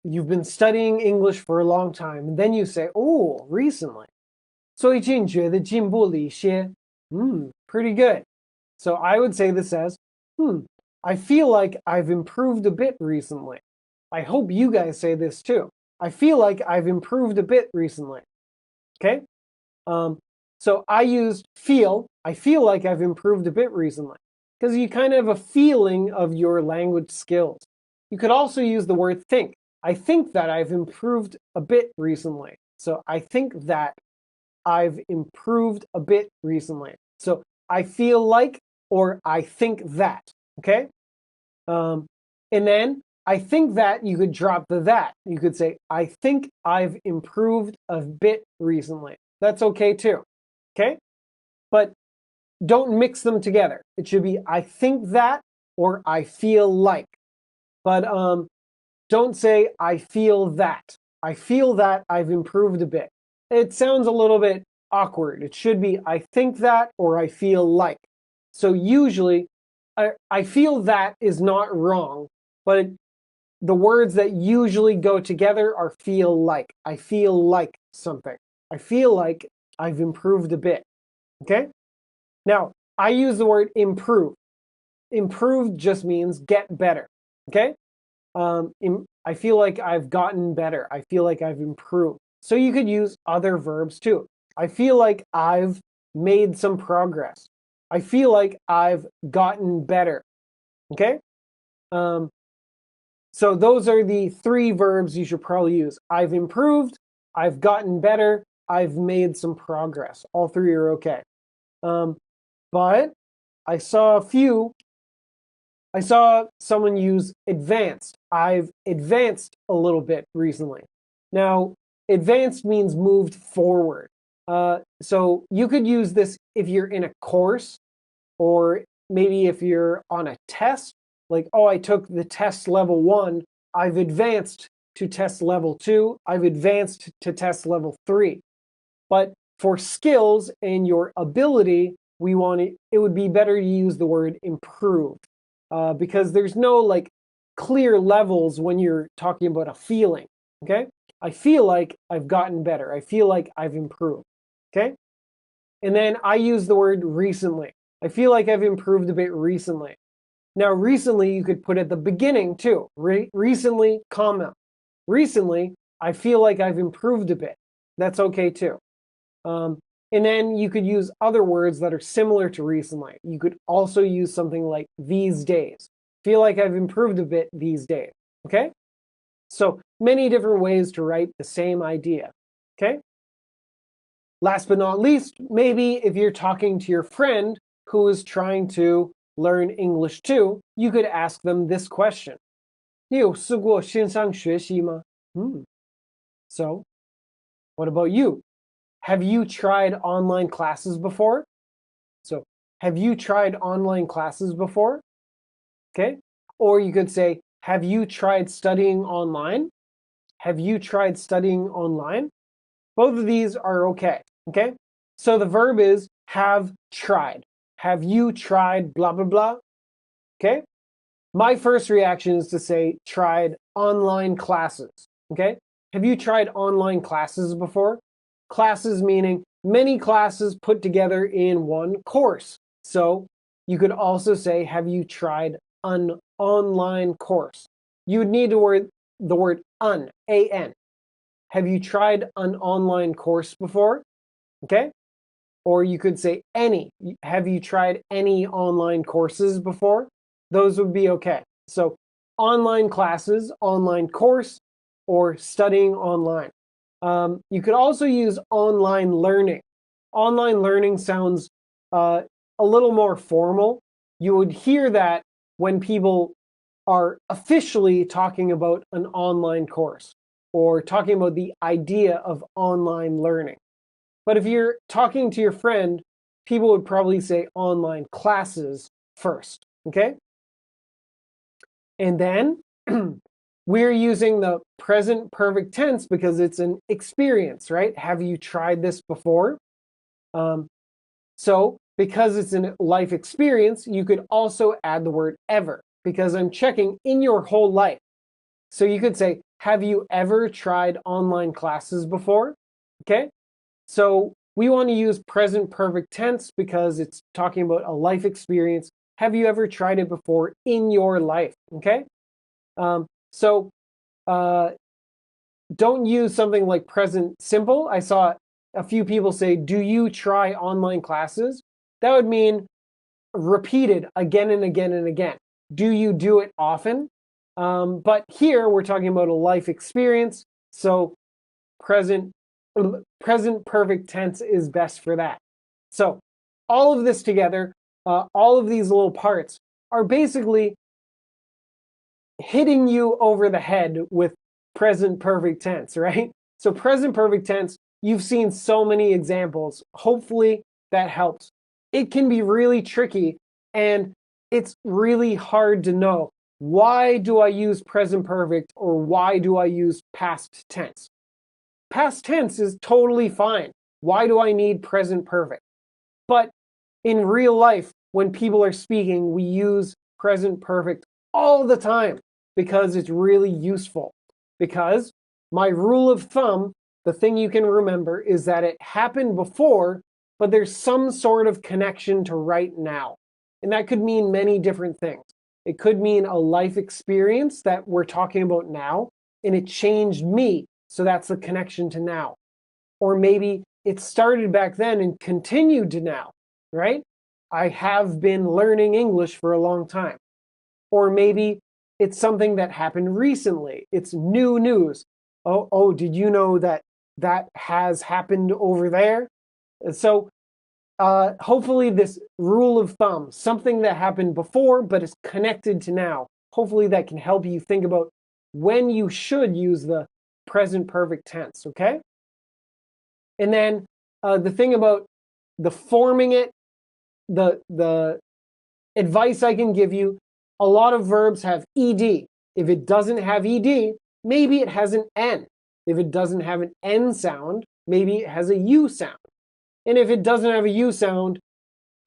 you've been studying English for a long time, and then you say, oh, recently. 最近觉得进步了一些. Pretty good. So I would say this as, I feel like I've improved a bit recently. I hope you guys say this too. I feel like I've improved a bit recently. Okay? So I used feel. I feel like I've improved a bit recently. Because you kind of have a feeling of your language skills. You could also use the word think. I think that I've improved a bit recently. So I think that I've improved a bit recently. So I feel like, or I think that, okay? And then I think that, you could drop the that. You could say, I think I've improved a bit recently. That's okay too, okay? But don't mix them together. It should be, I think that, or I feel like. But don't say, I feel that. I feel that I've improved a bit. It sounds a little bit awkward. It should be, I think that, or I feel like. So usually, I feel that is not wrong, but the words that usually go together are feel like. I feel like something. I feel like I've improved a bit. Okay? Now, I use the word improve. Improve just means get better. Okay? I feel like I've gotten better. I feel like I've improved. So you could use other verbs too. I feel like I've made some progress. I feel like I've gotten better. Okay? So those are the 3 verbs you should probably use. I've improved, I've gotten better, I've made some progress. All 3 are okay. But I saw someone use advanced. I've advanced a little bit recently. Now, advanced means moved forward. So you could use this if you're in a course, or maybe if you're on a test, like, oh, I took the test level 1, I've advanced to test level 2, I've advanced to test level 3. But for skills and your ability, it would be better to use the word improve, because there's no like clear levels when you're talking about a feeling. Okay? I feel like I've gotten better. I feel like I've improved. Okay? And then I use the word recently. I feel like I've improved a bit recently. Now, recently, you could put at the beginning too. Recently, comma. Recently, I feel like I've improved a bit. That's okay too. And then you could use other words that are similar to recently. You could also use something like these days. Feel like I've improved a bit these days. Okay? So many different ways to write the same idea. Okay? Last but not least, maybe if you're talking to your friend who is trying to learn English too, you could ask them this question. 你有试过线上学习吗? So, what about you? Have you tried online classes before? So, have you tried online classes before? Okay? Or you could say, have you tried studying online? Have you tried studying online? Both of these are okay. Okay? So the verb is have tried. Have you tried blah, blah, blah? Okay? My first reaction is to say tried online classes. Okay? Have you tried online classes before? Classes meaning many classes put together in one course. So you could also say, have you tried an online course? You would need the word un, A-N. Have you tried an online course before? Okay? Or you could say any. Have you tried any online courses before? Those would be okay. So online classes, online course, or studying online. You could also use online learning. Online learning sounds a little more formal. You would hear that when people are officially talking about an online course or talking about the idea of online learning. But if you're talking to your friend, people would probably say online classes first, okay? And then we're using the present perfect tense because it's an experience, right? Have you tried this before? So because it's a life experience, you could also add the word ever, because I'm checking in your whole life. So you could say, have you ever tried online classes before? Okay? So we want to use present perfect tense because it's talking about a life experience. Have you ever tried it before in your life? Okay? So don't use something like present simple. I saw a few people say, do you try online classes? That would mean repeated again and again and again. Do you do it often? But here we're talking about a life experience. So present perfect tense is best for that. So all of this together, all of these little parts are basically hitting you over the head with present perfect tense, right? So present perfect tense, you've seen so many examples. Hopefully that helps. It can be really tricky, and it's really hard to know, why do I use present perfect or why do I use past tense? Past tense is totally fine. Why do I need present perfect? But in real life, when people are speaking, we use present perfect all the time because it's really useful. Because my rule of thumb, the thing you can remember, is that it happened before, but there's some sort of connection to right now. And that could mean many different things. It could mean a life experience that we're talking about now, and it changed me. So that's the connection to now. Or maybe it started back then and continued to now, right? I have been learning English for a long time. Or maybe it's something that happened recently. It's new news. Oh, did you know that that has happened over there? So hopefully this rule of thumb, something that happened before but is connected to now, hopefully that can help you think about when you should use the present perfect tense, okay? And then the thing about the forming it, the advice I can give you, a lot of verbs have ed. If it doesn't have ed, maybe it has an n. If it doesn't have an n sound, maybe it has a u sound. And if it doesn't have a u sound,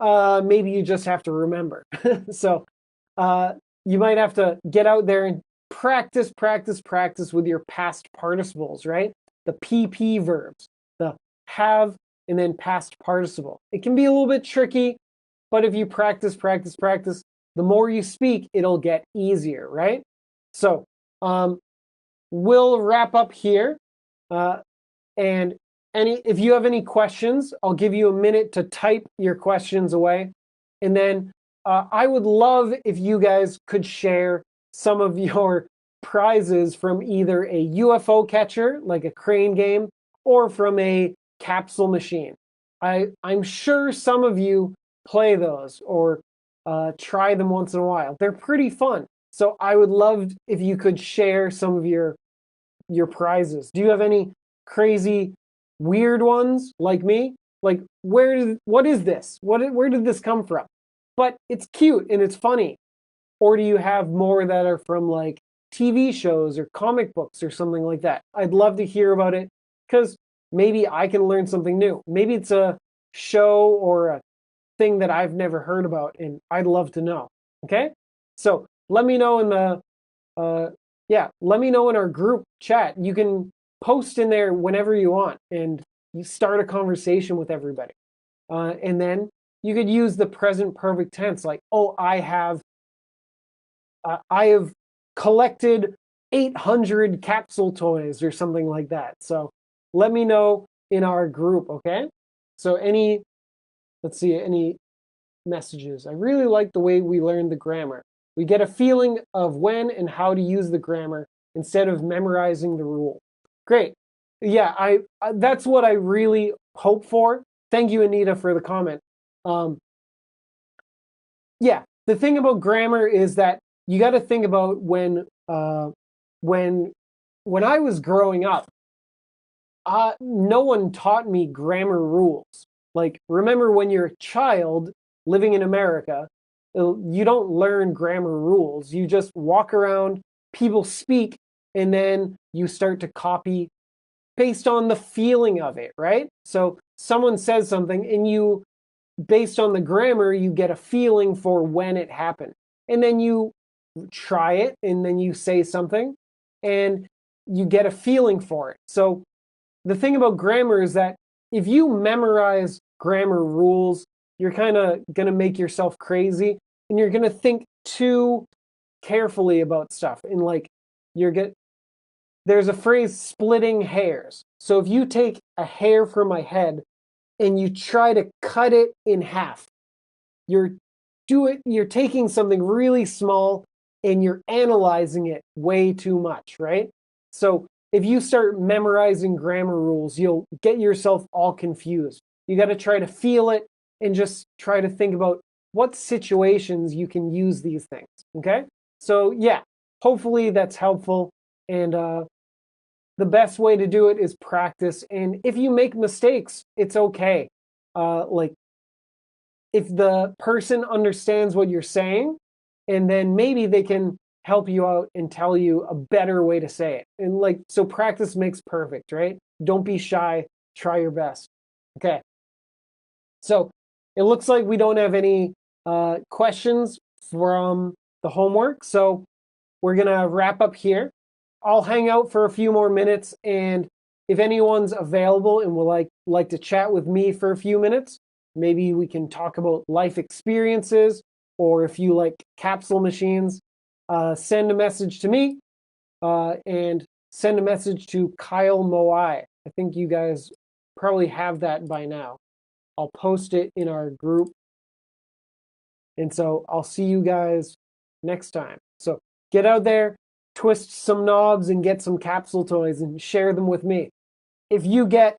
maybe you just have to remember. So you might have to get out there and practice with your past participles, right? The PP verbs, the have and then past participle. It can be a little bit tricky, but if you practice, the more you speak, it'll get easier, right? So we'll wrap up here. And if you have any questions, I'll give you a minute to type your questions away. And then I would love if you guys could share some of your prizes from either a UFO catcher, like a crane game, or from a capsule machine. I'm sure some of you play those or try them once in a while. They're pretty fun. So I would love if you could share some of your prizes. Do you have any crazy, weird ones like me? Like, what is this? Where did this come from? But it's cute and it's funny. Or do you have more that are from like TV shows or comic books or something like that? I'd love to hear about it because maybe I can learn something new. Maybe it's a show or a thing that I've never heard about and I'd love to know. Okay? So let me know in the let me know in our group chat. You can post in there whenever you want and you start a conversation with everybody. And then you could use the present perfect tense, like, oh, I have collected 800 capsule toys or something like that. So let me know in our group, okay? So let's see, any messages. I really like the way we learned the grammar. We get a feeling of when and how to use the grammar instead of memorizing the rule. Great. Yeah, that's what I really hope for. Thank you, Anita, for the comment. Yeah, the thing about grammar is that you got to think about when I was growing up, no one taught me grammar rules. Like, remember when you're a child living in America, you don't learn grammar rules. You just walk around, people speak, and then you start to copy based on the feeling of it, right? So someone says something and you, based on the grammar, you get a feeling for when it happened. And then you try it and then you say something and you get a feeling for it. So the thing about grammar is that if you memorize grammar rules, you're kind of going to make yourself crazy and you're going to think too carefully about stuff. And like, there's a phrase, splitting hairs. So if you take a hair from my head and you try to cut it in half, you're taking something really small and you're analyzing it way too much, right? So if you start memorizing grammar rules, you'll get yourself all confused. You got to try to feel it and just try to think about what situations you can use these things, okay? So yeah, hopefully that's helpful. And the best way to do it is practice. And if you make mistakes, it's okay. Like if the person understands what you're saying, and then maybe they can help you out and tell you a better way to say it. And like, so practice makes perfect, right? Don't be shy, try your best. Okay. So it looks like we don't have any questions from the homework. So we're gonna wrap up here. I'll hang out for a few more minutes, and if anyone's available and would like to chat with me for a few minutes, maybe we can talk about life experiences, or if you like capsule machines, send a message to me and send a message to Kyle Moai. I think you guys probably have that by now. I'll post it in our group. And so I'll see you guys next time. So get out there, twist some knobs, and get some capsule toys and share them with me. If you get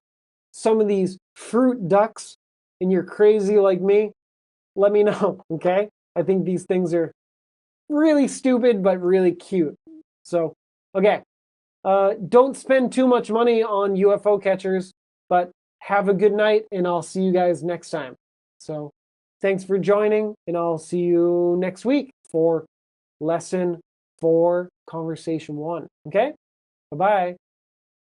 some of these fruit ducks and you're crazy like me, let me know, okay? I think these things are really stupid, but really cute. So, okay. Don't spend too much money on UFO catchers, but have a good night, and I'll see you guys next time. So, thanks for joining, and I'll see you next week for lesson 4, conversation 1. Okay? Bye-bye.